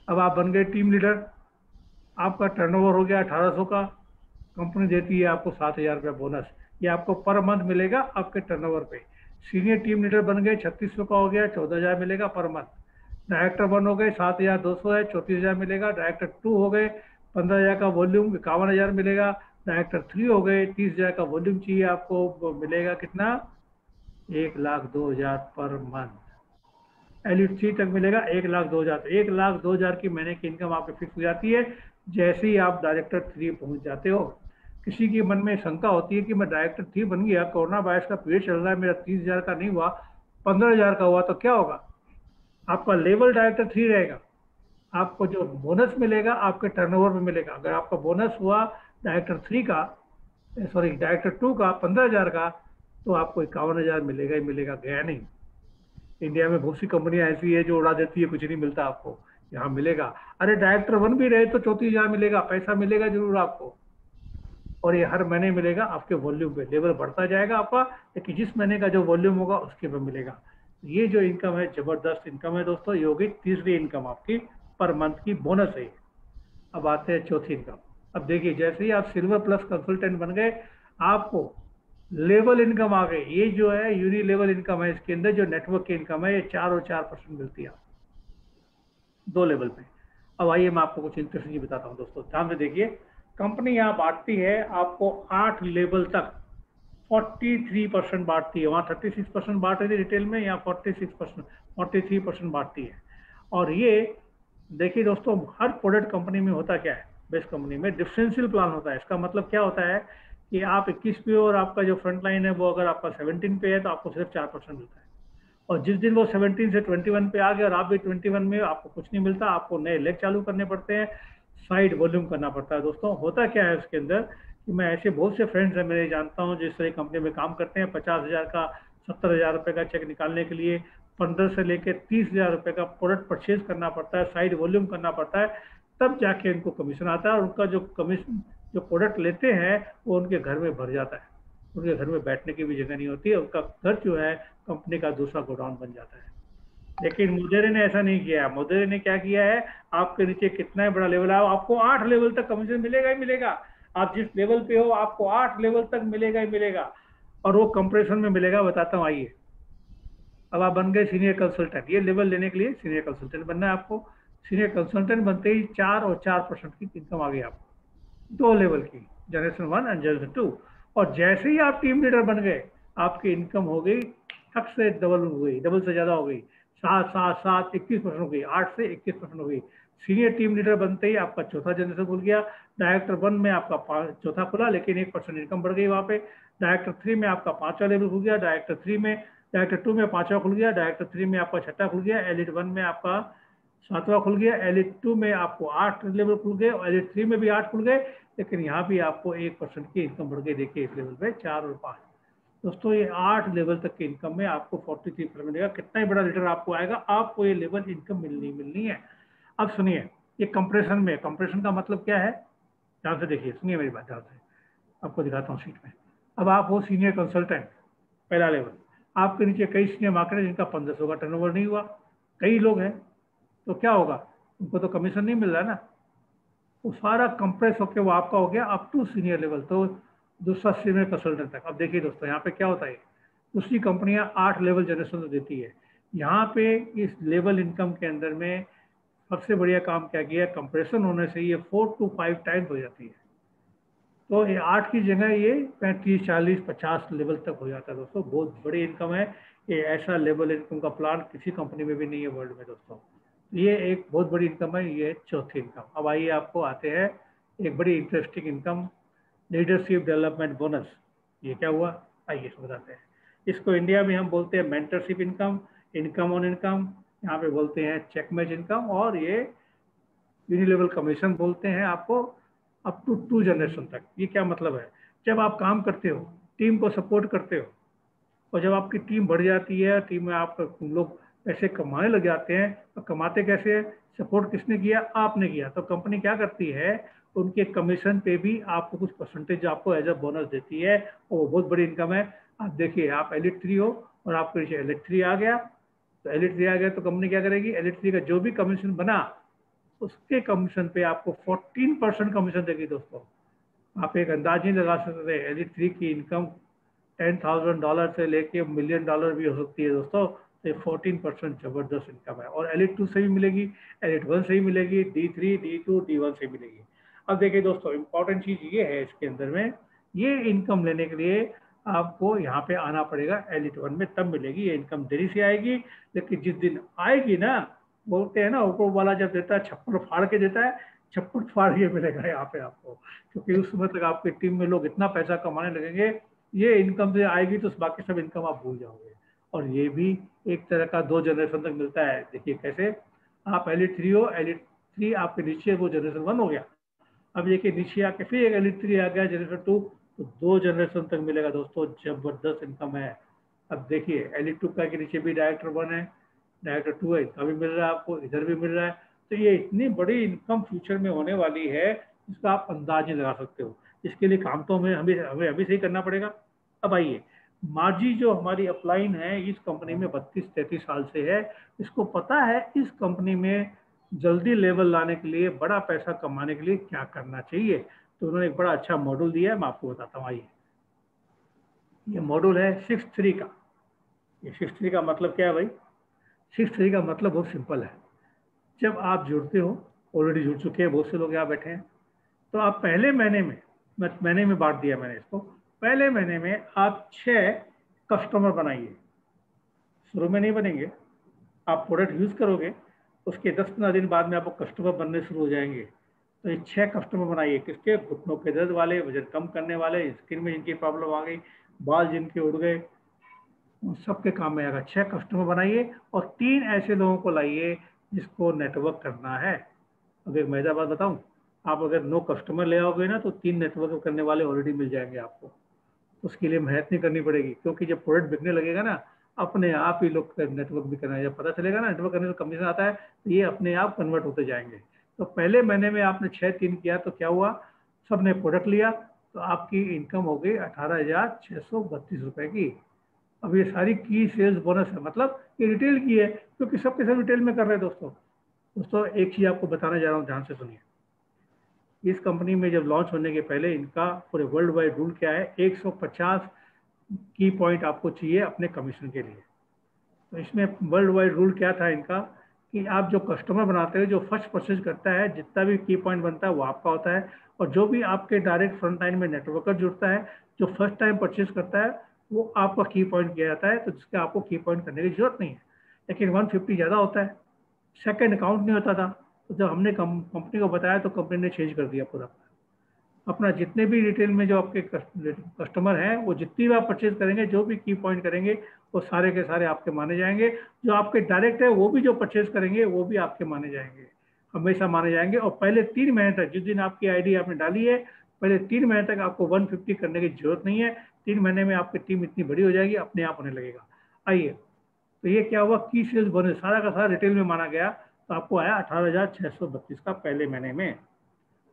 Speaker 3: अब आप बन गए टीम लीडर, आपका टर्नओवर हो गया 1800 का, कंपनी देती है आपको 7,000 रुपये बोनस। ये आपको पर मंथ मिलेगा आपके टर्नओवर पे। सीनियर टीम लीडर बन गए, 3600 का हो गया, 14,000 मिलेगा पर मंथ। डायरेक्टर 1 हो गए, 7,200 है, 34,000 मिलेगा। डायरेक्टर 2 हो गए, 15,000 का वॉल्यूम, 51,000 मिलेगा। डायरेक्टर 3 हो गए, 30,000 का वॉल्यूम चाहिए आपको, मिलेगा कितना, 1,02,000 पर मंथ। एलिट 3 तक मिलेगा 1,02,000। तो 1,02,000 की महीने की इनकम आपकी फिक्स हो जाती है जैसे ही आप डायरेक्टर 3 पहुंच जाते हो। किसी के मन में शंका होती है कि मैं डायरेक्टर 3 बन गया, कोरोना वायरस का पीरियड चल रहा है, मेरा 30,000 का नहीं हुआ, 15,000 का हुआ, तो क्या होगा, आपका लेवल डायरेक्टर 3 रहेगा। आपको जो बोनस मिलेगा आपके टर्नओवर में मिलेगा। अगर आपका बोनस हुआ डायरेक्टर 3 का, सॉरी डायरेक्टर 2 का 15,000 का, तो आपको 51,000 मिलेगा ही मिलेगा, गया नहीं। इंडिया में बहुत सी कंपनियां ऐसी है जो उड़ा देती है, कुछ नहीं मिलता आपको, यहाँ मिलेगा। अरे डायरेक्टर 1 भी रहे तो 34,000 मिलेगा, पैसा मिलेगा जरूर आपको, और ये हर महीने मिलेगा आपके वॉल्यूम पे। लेवल बढ़ता जाएगा आपका, लेकिन जिस महीने का जो वॉल्यूम होगा उसके पे मिलेगा। ये जो इनकम है जबरदस्त इनकम है दोस्तों। ये होगी तीसरी इनकम आपकी, पर मंथ की बोनस है। अब आते हैं चौथी इनकम। अब देखिए, जैसे ही आप सिल्वर प्लस कंसल्टेंट बन गए, आपको लेवल इनकम आ गई, ये जो है यूनि लेवल इनकम है, इसके अंदर जो नेटवर्क की इनकम है ये 4 और 4% मिलती है दो लेवल पे। अब आइए मैं आपको कुछ इंटरेस्टिंग चीज बताता हूँ दोस्तों, ध्यान से देखिए। कंपनी यहाँ बांटती है आपको 8 लेवल तक, 43% बांटती है। वहाँ 36% बांट रही थी रिटेल में, यहाँ 46%, 43% बांटती है। और ये देखिए दोस्तों, हर प्रोडक्ट कंपनी में होता क्या है, बेस्ट कंपनी में डिफरेंशियल प्लान होता है। इसका मतलब क्या होता है कि आप 21 पे हो और आपका जो फ्रंट लाइन है वो अगर आपका 17 पे है तो आपको सिर्फ 4% मिलता है। और जिस दिन वो 17 से 21 पे आ गया और आप भी 21 में, आपको कुछ नहीं मिलता, आपको नए लेग चालू करने पड़ते हैं, साइड वॉल्यूम करना पड़ता है। दोस्तों होता क्या है उसके अंदर कि मैं ऐसे बहुत से फ्रेंड्स हैं मेरे, जानता हूँ जिस तरह कंपनी में काम करते हैं, 50,000 का 70,000 रुपये का चेक निकालने के लिए 15 से लेकर 30,000 रुपये का प्रोडक्ट परचेज करना पड़ता है, साइड वॉल्यूम करना पड़ता है, तब जाके उनको कमीशन आता है। और उनका जो कमीशन, जो प्रोडक्ट लेते हैं वो उनके घर में भर जाता है, उनके घर में बैठने की भी जगह नहीं होती है, उनका घर जो है कंपनी का दूसरा गोडाउन बन जाता है। लेकिन मोदेरे ने ऐसा नहीं किया है। मोदेरे ने क्या किया है, आपके नीचे कितना ही बड़ा लेवल है, आपको 8 लेवल तक कमीशन मिलेगा ही मिलेगा। आप जिस लेवल पे हो आपको 8 लेवल तक मिलेगा ही मिलेगा, और वो कंप्रेशन में मिलेगा। बताता हूँ, आइए। अब आप बन गए सीनियर कंसल्टेंट, ये लेवल लेने के लिए सीनियर कंसल्टेंट बनना है आपको। सीनियर कंसल्टेंट बनते ही 4 और 4% की इनकम आ गई आपको, दो लेवल की, जनरेशन 1 एंड जनरेशन 2। और जैसे ही आप टीम लीडर बन गए, आपकी इनकम हो गई ठक से डबल हो गई, डबल से ज्यादा हो गई, 7 21% हो गई, 8 से 21% हो गई। सीनियर टीम लीडर बनते ही आपका चौथा जनरेशन खुल गया। डायरेक्टर 1 में आपका चौथा खुला, लेकिन 1% इनकम बढ़ गई वहाँ पे। डायरेक्टर 3 में आपका 5वां लेवल खुल गया, डायरेक्टर 2 में 5वां खुल गया, डायरेक्टर 3 में आपका 6वां खुल गया, एलिट 1 में आपका 7वां खुल गया, एलिट 2 में आपको 8 लेवल खुल गए, और एलिट 3 में भी 8 खुल गए। लेकिन यहाँ भी आपको 1% की इनकम बढ़ गई। देखिए इस लेवल पे 4 और 5। दोस्तों ये 8 लेवल तक की इनकम में आपको 43% मिलेगा। कितना ही बड़ा रिटर्न आपको आएगा, आपको ये लेवल इनकम मिलनी है। अब सुनिए, ये कंप्रेशन में, कंप्रेशन का मतलब क्या है, ध्यान से देखिए, सुनिए मेरी बात ध्यान से, आपको दिखाता हूँ शीट में। अब आप हो सीनियर कंसल्टेंट, पहला लेवल, आपके नीचे कई सीनियर मार्केटर जिनका 1500 का टर्नओवर नहीं हुआ, कई लोग हैं, तो क्या होगा, उनको तो कमीशन नहीं मिल रहा है ना, वो सारा कंप्रेस होकर वो आपका हो गया अप टू सीनियर लेवल, तो दूसरा सीनियर कंसल्टेंट तक। अब देखिए दोस्तों, यहाँ पे क्या होता है, दूसरी कंपनियां 8 लेवल जनरेशन देती है, यहाँ पे इस लेवल इनकम के अंदर में सबसे बढ़िया काम क्या किया, कंप्रेशन होने से ये 4 to 5 टाइम्स हो जाती है। तो ये 8 की जगह ये 35, 40, 50 लेवल तक हो जाता है दोस्तों। बहुत बड़ी इनकम है ये, ऐसा लेवल इनकम का प्लान किसी कंपनी में भी नहीं है वर्ल्ड में दोस्तों। ये एक बहुत बड़ी इनकम है, ये चौथी इनकम। अब आइए आपको आते हैं एक बड़ी interesting income, leadership development bonus. ये क्या हुआ, आइए इसको बताते हैं। इसको इंडिया में हम बोलते हैं mentorship income, income on income, यहाँ पे बोलते हैं चेकमेट इनकम, और ये यूनिलेवल कमीशन बोलते हैं आपको अप टू 2 जनरेशन तक। ये क्या मतलब है, जब आप काम करते हो, टीम को सपोर्ट करते हो, और जब आपकी टीम बढ़ जाती है, टीम में आप लोग पैसे कमाने लग जाते हैं, तो कमाते कैसे हैं, सपोर्ट किसने किया, आपने किया, तो कंपनी क्या करती है, उनके कमीशन पे भी आपको कुछ परसेंटेज आपको एज अ बोनस देती है, और वो बहुत बड़ी इनकम है। आप देखिए, आप एलिट 3 हो और आपके नीचे एलिट 3 आ गया, तो एलिट 3 आ गया तो कंपनी क्या करेगी, एलिट 3 का जो भी कमीशन बना उसके कमीशन पे आपको 14% कमीशन देगी दोस्तों। आप एक अंदाज नहीं लगा सकते, एलिट 3 की इनकम $10,000 से लेके $1 million भी हो सकती है दोस्तों। तो ये 14% जबरदस्त इनकम है, और एलिट 2 से भी मिलेगी, एलिट 1 से भी मिलेगी, D3, D2, D1 से मिलेगी। अब देखिए दोस्तों, इंपॉर्टेंट चीज ये है इसके अंदर में, ये इनकम लेने के लिए आपको यहाँ पे आना पड़ेगा एलिट 1 में, तब मिलेगी। ये इनकम देरी से आएगी, लेकिन जिस दिन आएगी ना, बोलते हैं ना, ऊपर वाला जब देता है छप्पर फाड़ के देता है, छप्पर फाड़ के मिलेगा यहाँ पे आपको, क्योंकि उस समय तक आपकी टीम में लोग इतना पैसा कमाने लगेंगे, ये इनकम से आएगी तो बाकी सब इनकम आप भूल जाओगे। और ये भी एक तरह का 2 जनरेशन तक मिलता है। देखिए कैसे, आप एलिट 3 हो, एलिट 3 आपके नीचे वो जनरेशन 1 हो गया, अब देखिए नीचे आके फिर एक एलिट 3 आ गया, जनरेशन 2, तो 2 जनरेशन तक मिलेगा दोस्तों, जबरदस्त इनकम है। अब देखिए एलिट 2 का के नीचे भी डायरेक्टर 1 है, डायरेक्टर 2 है, इसका भी मिल रहा है आपको, इधर भी मिल रहा है। तो ये इतनी बड़ी इनकम फ्यूचर में होने वाली है, इसका आप अंदाज नहीं लगा सकते हो। इसके लिए काम तो हमें अभी से ही करना पड़ेगा। अब आइए, मार्जी जो हमारी अपलाइन है, इस कंपनी में 32-33 साल से है, इसको पता है इस कंपनी में जल्दी लेवल लाने के लिए, बड़ा पैसा कमाने के लिए क्या करना चाहिए। तो उन्होंने एक बड़ा अच्छा मॉडल दिया है, मैं आपको बताता हूँ, आइए। ये मॉड्यूल है 6.3 का। ये 6.3 का मतलब क्या है भाई? 6.3 का मतलब बहुत सिंपल है। जब आप जुड़ते हो, ऑलरेडी जुड़ चुके हैं, बहुत से लोग यहाँ बैठे हैं, तो आप पहले महीने में, महीने में बांट दिया मैंने इसको, पहले महीने में आप 6 कस्टमर बनाइए। शुरू में नहीं बनेंगे, आप प्रोडक्ट यूज़ करोगे, उसके 10-15 दिन बाद में आपको कस्टमर बनने शुरू हो जाएंगे। तो ये 6 कस्टमर बनाइए। किसके? घुटनों के दर्द वाले, वजन कम करने वाले, स्किन में जिनकी प्रॉब्लम आ गई, बाल जिनके उड़ गए, उन सबके काम में आएगा। 6 कस्टमर बनाइए और 3 ऐसे लोगों को लाइए जिसको नेटवर्क करना है। अब एक मजेदार बात बताऊं, आप अगर 9 कस्टमर ले आओगे ना, तो 3 नेटवर्क करने वाले ऑलरेडी मिल जाएंगे आपको। उसके लिए मेहनत नहीं करनी पड़ेगी, क्योंकि जब प्रोडक्ट बिकने लगेगा ना, अपने आप ही लोग नेटवर्क भी करना है। जब पता चलेगा ना नेटवर्क करने से कमीशन आता है, तो ये अपने आप कन्वर्ट होते जाएंगे। तो पहले महीने में आपने 6-3 किया तो क्या हुआ? सब ने प्रोडक्ट लिया, तो आपकी इनकम हो गई 18,632 रुपए की। अब ये सारी की सेल्स बोनस है, मतलब ये रिटेल की है, क्योंकि सबके सब रिटेल में कर रहे हैं। दोस्तों एक चीज आपको बताने जा रहा हूँ, ध्यान से सुनिए। इस कंपनी में जब लॉन्च होने के पहले इनका पूरे वर्ल्ड वाइड रूल क्या है? 150 की पॉइंट आपको चाहिए अपने कमीशन के लिए। तो इसमें वर्ल्ड वाइड रूल क्या था इनका, कि आप जो कस्टमर बनाते हो, जो फर्स्ट परचेज करता है, जितना भी की पॉइंट बनता है वो आपका होता है। और जो भी आपके डायरेक्ट फ्रंट लाइन में नेटवर्कर जुड़ता है, जो फर्स्ट टाइम परचेज करता है, वो आपका की पॉइंट किया जाता है। तो जिसका आपको की पॉइंट करने की जरूरत नहीं है। लेकिन 150 ज़्यादा होता है, सेकेंड अकाउंट नहीं होता था। तो जब हमने कंपनी को बताया तो कंपनी ने चेंज कर दिया पूरा अपना। जितने भी रिटेल में जो आपके कस्टमर हैं, वो जितनी बार परचेज करेंगे, जो भी की पॉइंट करेंगे, वो सारे के सारे आपके माने जाएंगे। जो आपके डायरेक्ट है, वो भी जो परचेज करेंगे, वो भी आपके माने जाएंगे, हमेशा माने जाएंगे। और पहले 3 महीने तक, जिस दिन आपकी आईडी आपने डाली है, पहले 3 महीने तक आपको 150 करने की जरूरत नहीं है। 3 महीने में आपकी टीम इतनी बड़ी हो जाएगी, अपने आप होने लगेगा। आइए, तो ये क्या हुआ? की सेल्स बोनस सारा का सारा रिटेल में माना गया, तो आपको आया 18,632 का पहले महीने में।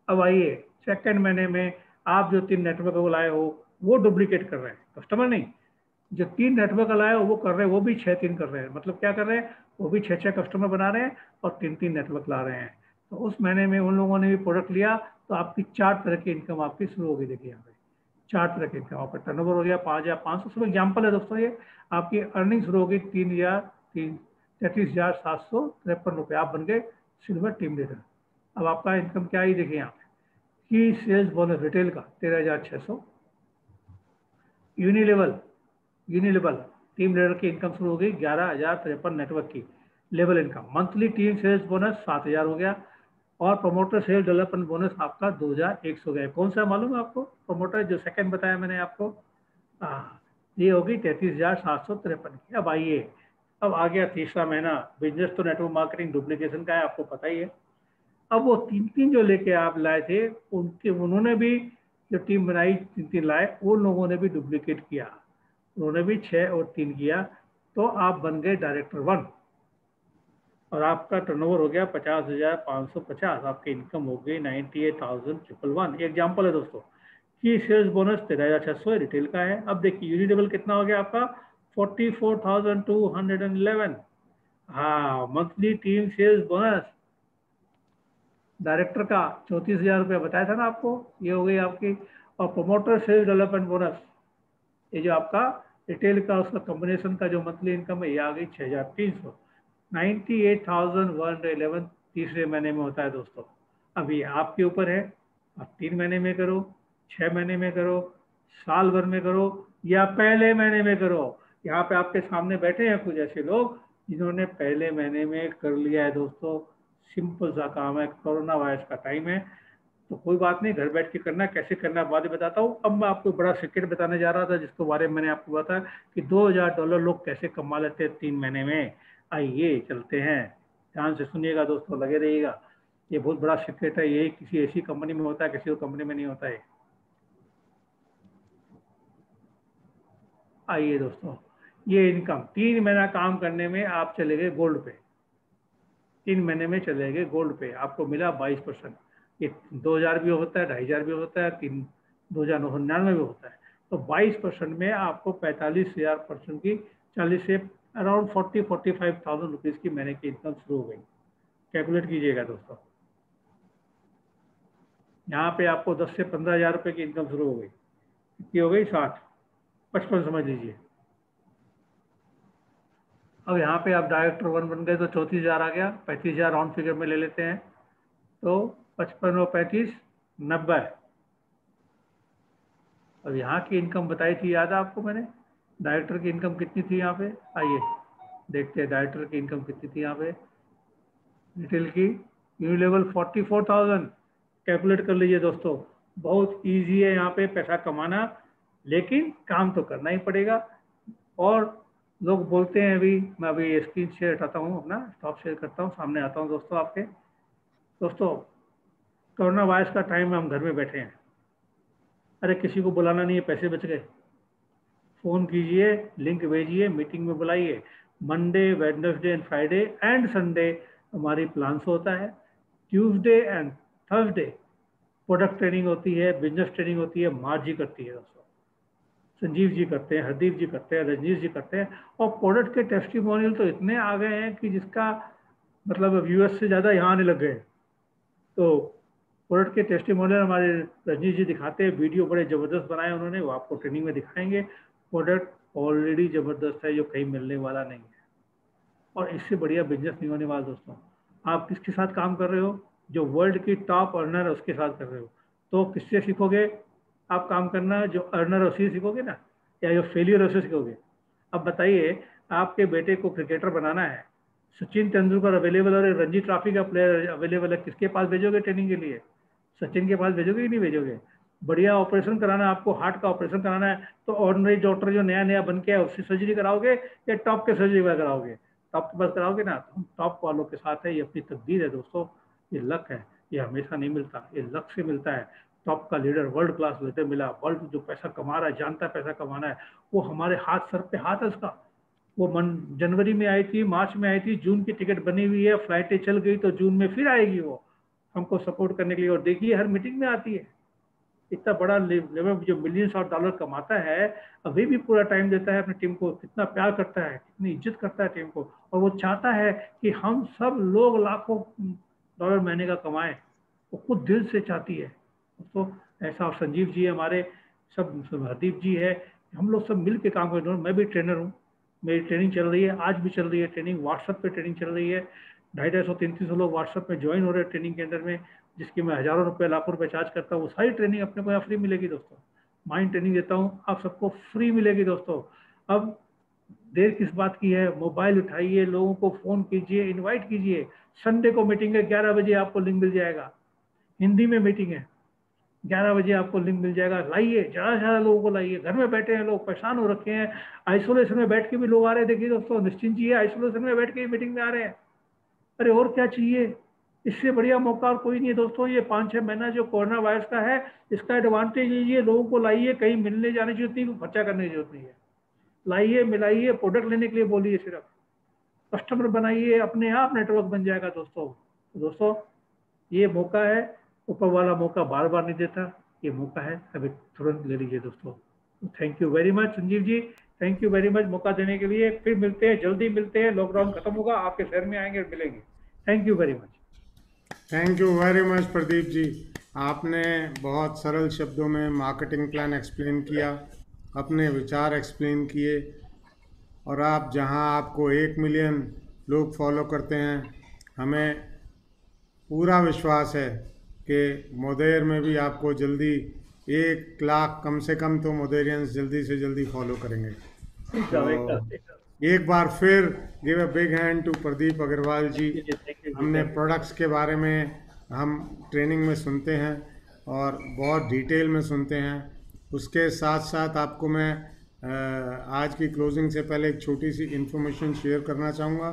Speaker 3: अब आइए सेकंड महीने में, आप जो 3 नेटवर्क को लाए हो, वो डुप्लीकेट कर रहे हैं, कस्टमर नहीं। जो 3 नेटवर्क लाए हो वो कर रहे हैं, वो भी 6-3 कर रहे हैं। मतलब क्या कर रहे हैं? वो भी 6-6 कस्टमर बना रहे हैं और 3-3 नेटवर्क ला रहे हैं। तो उस महीने में उन लोगों ने भी प्रोडक्ट लिया, तो आपकी 4 तरह की इनकम आपकी शुरू होगी। देखिए यहाँ पे 4 तरह की इनकम। आपका टर्नओवर हो गया 5,500। सब एग्जाम्पल है दोस्तों, ये आपकी अर्निंग शुरू होगी 33,753 रुपये। आप बन गए सिल्वर टीम लीडर। अब आपका इनकम क्या आई देखिए यहाँ पे। की सेल्स बोनस रिटेल का 13,600। यूनिलेवल टीम लीडर की इनकम शुरू हो गई 11,053 नेटवर्क की level income. Monthly team sales bonus 7,000 हो गया। और प्रमोटर सेल डेवलपमेंट बोनस आपका 2,100 गया। कौन सा मालूम है आपको? प्रमोटर जो सेकंड बताया मैंने आपको, ये होगी 33,753 की। अब आइए, अब आ गया तीसरा महीना। बिजनेस तो नेटवर्क मार्केटिंग डुप्लीकेशन का है, आपको पता ही है। अब वो 3-3 जो लेके आप लाए थे, उन्होंने भी जो टीम बनाई 3-3 लाए, उन लोगों ने भी डुप्लीकेट किया। उन्होंने भी 6 और 3 किया, तो आप बन गए डायरेक्टर 1 और आपका टर्नओवर हो गया 50,550। आपकी इनकम हो गई 98,111। एग्जाम्पल है दोस्तों। की सेल्स बोनस 13,600 रिटेल का है। अब देखिए यूनिटेबल कितना हो गया आपका? 44,211। हाँ, monthly team sales bonus director का 34,000 रुपये बताया था ना आपको, ये हो गई आपकी। और प्रमोटर सेल्स डेवलपमेंट बोनस, ये जो आपका रिटेल का उसका कॉम्बिनेशन का जो मंथली इनकम है, ये आ गई 6,300। 98,111 तीसरे महीने में होता है दोस्तों। अभी आपके ऊपर है, आप 3 महीने में करो, 6 महीने में करो, साल भर में करो, या पहले महीने में करो। यहाँ पे आपके सामने बैठे हैं कुछ ऐसे लोग जिन्होंने पहले महीने में कर लिया है दोस्तों। सिंपल सा काम है, कोरोना वायरस का टाइम है, तो कोई बात नहीं, घर बैठ के करना। कैसे करना बाद में बताता हूँ। अब मैं आपको बड़ा सीक्रेट बताने जा रहा था, जिसके बारे में मैंने आपको बताया कि $2,000 लोग कैसे कमा लेते हैं 3 महीने में। आइए चलते हैं, ध्यान से सुनिएगा दोस्तों, लगे रहिएगा। ये बहुत बड़ा सीक्रेट है, ये किसी ऐसी कंपनी में होता है, किसी और कंपनी में नहीं होता है। आइए दोस्तों, ये इनकम 3 महीना काम करने में आप चले गए गोल्ड पे। 3 महीने में चले गए गोल्ड पे, आपको मिला 22%। ये 2,000 भी होता है, 2,500 भी होता है, 2,999 भी होता है। तो 22% में आपको 45,000% की 40 से अराउंड 40-45,000 रुपीज़ की महीने की इनकम शुरू हो गई। कैलकुलेट कीजिएगा दोस्तों। यहाँ पे आपको 10 से 15,000 रुपये की इनकम शुरू हो गई। कितनी हो गई? 60। 55 समझ लीजिए। अब यहाँ पे आप डायरेक्टर 1 बन गए तो 34,000 आ गया, 35,000 राउंड फिगर में ले लेते हैं, तो 55 और 35 90। अब यहाँ की इनकम बताई थी, याद है आपको मैंने? डायरेक्टर की इनकम कितनी थी यहाँ पे? आइए देखते हैं डायरेक्टर की इनकम कितनी थी यहाँ पे। रिटेल की न्यू लेवल 44,000। कैलकुलेट कर लीजिए दोस्तों, बहुत इजी है यहाँ पे पैसा कमाना, लेकिन काम तो करना ही पड़ेगा। और लोग बोलते हैं, अभी मैं अभी स्क्रीन शेयर हटाता हूँ, अपना स्टॉप शेयर करता हूँ, सामने आता हूँ दोस्तों आपके। दोस्तों, कोरोना वायरस का टाइम में हम घर में बैठे हैं, अरे किसी को बुलाना नहीं है, पैसे बच गए। फोन कीजिए, लिंक भेजिए, मीटिंग में बुलाइए। Monday, Wednesday and Friday and Sunday हमारी प्लान्स होता है। Tuesday and Thursday product training होती है, बिजनेस ट्रेनिंग होती है, मार्ज जी करती है दोस्तों, संजीव जी करते हैं, हरदीप जी करते हैं, रजनीश जी करते हैं। और प्रोडक्ट के टेस्टिमोनियल तो इतने आ गए हैं कि जिसका मतलब यूएस से ज़्यादा यहाँ आने लग गए। तो प्रोडक्ट के टेस्टिमोनियल हमारे रजनीश जी दिखाते हैं, वीडियो बड़े ज़बरदस्त बनाए उन्होंने, वो आपको ट्रेनिंग में दिखाएंगे। प्रोडक्ट ऑलरेडी ज़बरदस्त है, जो कहीं मिलने वाला नहीं है, और इससे बढ़िया बिजनेस नहीं होने वाला दोस्तों। आप किसके साथ काम कर रहे हो? जो वर्ल्ड की टॉप अर्नर है उसके साथ कर रहे हो। तो किससे सीखोगे आप काम करना? जो अर्नर है उसी सीखोगे ना, या जो फेलियर है उसे सीखोगे? अब बताइए, आपके बेटे को क्रिकेटर बनाना है, सचिन तेंदुलकर अवेलेबल है, रणजी ट्रॉफी का प्लेयर अवेलेबल है, किसके पास भेजोगे ट्रेनिंग के लिए? सचिन के पास भेजोगे कि नहीं भेजोगे? बढ़िया ऑपरेशन कराना है आपको, हार्ट का ऑपरेशन कराना है, तो ऑर्डिनरी डॉक्टर जो नया नया बन के है उससे सर्जरी कराओगे, या टॉप के सर्जरी कराओगे? टॉप के पास कराओगे ना। तो हम टॉप वालों के साथ है, ये अपनी तकदीर है दोस्तों, ये लक है, ये हमेशा नहीं मिलता, ये लक से मिलता है। टॉप का लीडर, वर्ल्ड क्लास लीडर मिला, वर्ल्ड जो पैसा कमा रहा है, जानता है पैसा कमाना है, वो हमारे हाथ, सर पे हाथ है उसका। वो जनवरी में आई थी, मार्च में आई थी, जून की टिकट बनी हुई है, फ्लाइटें चल गई तो जून में फिर आएगी वो हमको सपोर्ट करने के लिए। और देखिए हर मीटिंग में आती है। इतना बड़ा लेवल जो मिलियंस ऑफ डॉलर कमाता है, अभी भी पूरा टाइम देता है अपनी टीम को, कितना प्यार करता है, कितनी इज्जत करता है टीम को, और वो चाहता है कि हम सब लोग लाखों डॉलर महीने का कमाएं, वो खुद दिल से चाहती है। तो ऐसा संजीव जी हमारे, सब हरदीप जी है, हम लोग सब मिल के काम कर रहे हैं। मैं भी ट्रेनर हूँ, मेरी ट्रेनिंग चल रही है, आज भी चल रही है ट्रेनिंग, व्हाट्सएप पे ट्रेनिंग चल रही है। 250-300 लोग व्हाट्सएप में ज्वाइन हो रहे हैं ट्रेनिंग के अंदर में, जिसकी मैं हज़ारों रुपये, लाखों रुपये चार्ज करता हूँ। वो सारी ट्रेनिंग अपने को यहाँ फ्री मिलेगी दोस्तों। माइंड ट्रेनिंग देता हूँ, आप सबको फ्री मिलेगी दोस्तों। अब देर किस बात की है? मोबाइल उठाइए, लोगों को फ़ोन कीजिए, इनवाइट कीजिए। संडे को मीटिंग है, 11 बजे आपको लिंक मिल जाएगा, हिंदी में मीटिंग है, 11 बजे आपको लिंक मिल जाएगा। लाइए, ज़्यादा से ज़्यादा लोगों को लाइए। घर में बैठे हैं लोग, परेशान हो रखे हैं, आइसोलेशन में बैठ के भी लोग आ रहे हैं। देखिए दोस्तों, निश्चिंत जी है, आइसोलेशन में बैठ के मीटिंग में आ रहे हैं। अरे और क्या चाहिए? इससे बढ़िया मौका और कोई नहीं है दोस्तों। ये 5-6 महीना जो कोरोना वायरस का है, इसका एडवांटेज लीजिए, लोगों को लाइए, कहीं मिलने जाने की जरूरत नहीं, खर्चा करने की जरूरत नहीं है। लाइए, मिलाइए, प्रोडक्ट लेने के लिए बोलिए, सिर्फ कस्टमर बनाइए, अपने आप नेटवर्क बन जाएगा दोस्तों। दोस्तों, ये मौका है, ऊपर वाला मौका बार बार नहीं देता, ये मौका है, अभी तुरंत ले लीजिए दोस्तों। Thank you very much Sanjeev ji, thank you very much मौका देने के लिए। फिर मिलते हैं, जल्दी मिलते हैं, लॉकडाउन खत्म होगा, आपके शहर में आएंगे और मिलेंगे। Thank you very much.
Speaker 1: Thank you very much Pradeep ji, आपने बहुत सरल शब्दों में मार्केटिंग प्लान एक्सप्लेन किया, अपने विचार एक्सप्लेन किए, और आप जहां आपको 1 मिलियन लोग फॉलो करते हैं, हमें पूरा विश्वास है कि मोदेर में भी आपको जल्दी 1 लाख कम से कम तो मोदेरियंस जल्दी से जल्दी फॉलो करेंगे। तो एक बार फिर give a big hand to Pradeep Agarwal ji. हमने प्रोडक्ट्स के बारे में हम ट्रेनिंग में सुनते हैं और बहुत डिटेल में सुनते हैं। उसके साथ साथ आपको मैं आज की क्लोजिंग से पहले एक छोटी सी इन्फॉर्मेशन शेयर करना चाहूँगा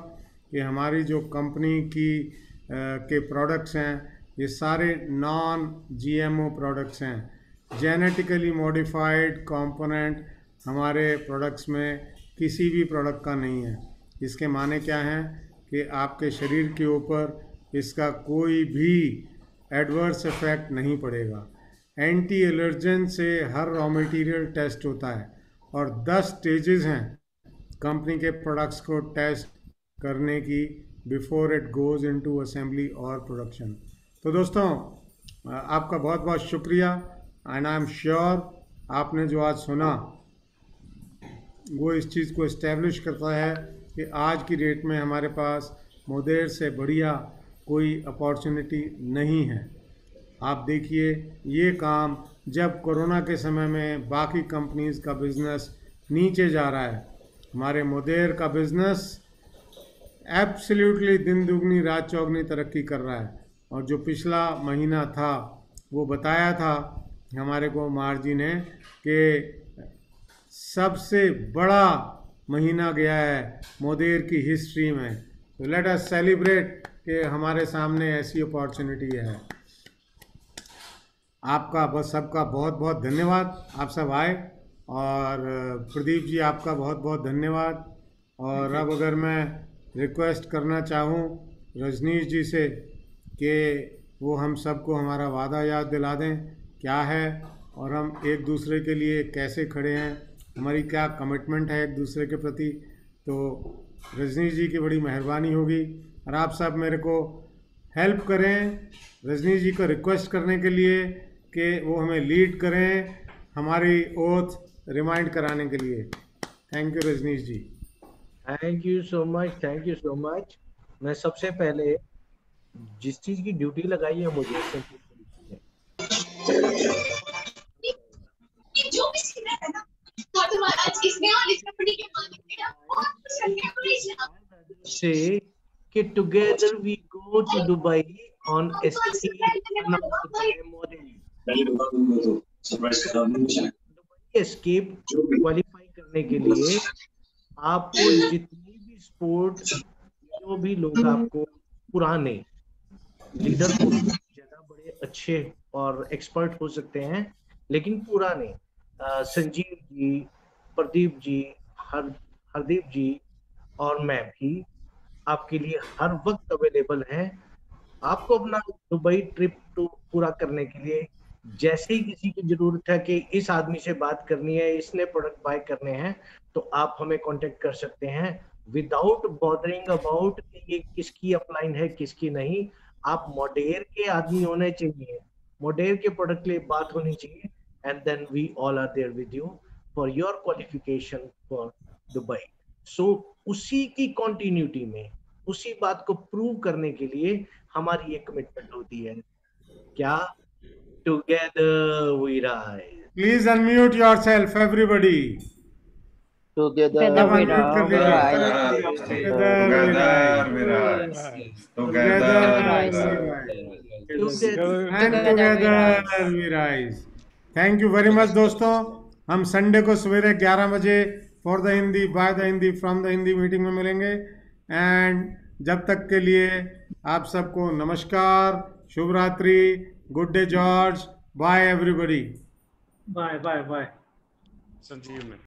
Speaker 1: कि हमारी जो कंपनी की के प्रोडक्ट्स हैं, ये सारे नॉन GMO प्रोडक्ट्स हैं। जेनेटिकली मॉडिफाइड कंपोनेंट हमारे प्रोडक्ट्स में किसी भी प्रोडक्ट का नहीं है। इसके माने क्या हैं कि आपके शरीर के ऊपर इसका कोई भी एडवर्स इफेक्ट नहीं पड़ेगा। एंटी एलर्जन से हर रॉ मटेरियल टेस्ट होता है और 10 स्टेजेस हैं कंपनी के प्रोडक्ट्स को टेस्ट करने की before it goes into assembly और प्रोडक्शन। तो दोस्तों, आपका बहुत बहुत शुक्रिया, एंड आई एम श्योर आपने जो आज सुना वो इस चीज़ को इस्टेब्लिश करता है कि आज की डेट में हमारे पास मोदेर से बढ़िया कोई अपॉर्चुनिटी नहीं है। आप देखिए, ये काम जब कोरोना के समय में बाकी कंपनीज का बिज़नेस नीचे जा रहा है, हमारे मोदेर का बिज़नेस एब्सोल्युटली दिन दुगनी रात चौगनी तरक्की कर रहा है। और जो पिछला महीना था वो बताया था हमारे को मार जी ने कि सबसे बड़ा महीना गया है मोदेर की हिस्ट्री में। तो लेट अस सेलिब्रेट कि हमारे सामने ऐसी अपॉर्चुनिटी है। आपका बस सबका बहुत बहुत धन्यवाद, आप सब आए। और प्रदीप जी आपका बहुत बहुत धन्यवाद। और अब अगर मैं रिक्वेस्ट करना चाहूँ रजनीश जी से कि वो हम सबको हमारा वादा याद दिला दें क्या है और हम एक दूसरे के लिए कैसे खड़े हैं, हमारी क्या कमिटमेंट है एक दूसरे के प्रति, तो रजनीश जी की बड़ी मेहरबानी होगी। और आप सब मेरे को हेल्प करें रजनीश जी को रिक्वेस्ट करने के लिए कि वो हमें लीड करें हमारी ओथ रिमाइंड कराने के लिए। Thank you Rajneesh ji.
Speaker 2: Thank you so much, thank you so much. मैं सबसे पहले जिस चीज की ड्यूटी लगाई है मुझे
Speaker 5: जो भी सीन है ना डॉक्टर महाराज इसमें और इस कंपनी के मालिक हैं और
Speaker 2: से कि together we go to Dubai on escape qualify करने के लिए आपको जितनी भी स्पोर्ट, जो भी लोग आपको पुराने लीडर को ज्यादा बड़े अच्छे और एक्सपर्ट हो सकते हैं, लेकिन पुराने संजीव जी, प्रदीप जी, हरदीप जी और मैं भी आपके लिए हर वक्त अवेलेबल हैं। आपको अपना दुबई ट्रिप तो पूरा करने के लिए जैसे ही किसी की जरूरत है कि इस आदमी से बात करनी है, इसने प्रोडक्ट बाय करने हैं, तो आप हमें कांटेक्ट कर सकते हैं विदाउट बॉदरिंग अबाउट कि ये किसकी अपलाइन है किसकी नहीं। आप मोडेर के आदमी होने चाहिए, मोडेर के प्रोडक्ट के लिए बात होनी चाहिए, and then we all are there with you for your qualification for Dubai. So उसी की कंटिन्यूटी में उसी बात को प्रूव करने के लिए हमारी एक कमिटमेंट होती है, क्या together we rise.
Speaker 1: Please unmute yourself everybody.
Speaker 6: Together
Speaker 1: सब
Speaker 6: we
Speaker 1: अनम्यूट कर दीजिए।
Speaker 6: rise.
Speaker 1: Together we rise. Together we rise. Thank you very much दोस्तों। हम संडे को सवेरे 11 बजे for the Hindi by the Hindi from the Hindi meeting में मिलेंगे। एंड जब तक के लिए आप सबको नमस्कार, शुभ रात्रि, good day George, bye everybody.
Speaker 3: Bye bye bye.
Speaker 7: Sanjeev में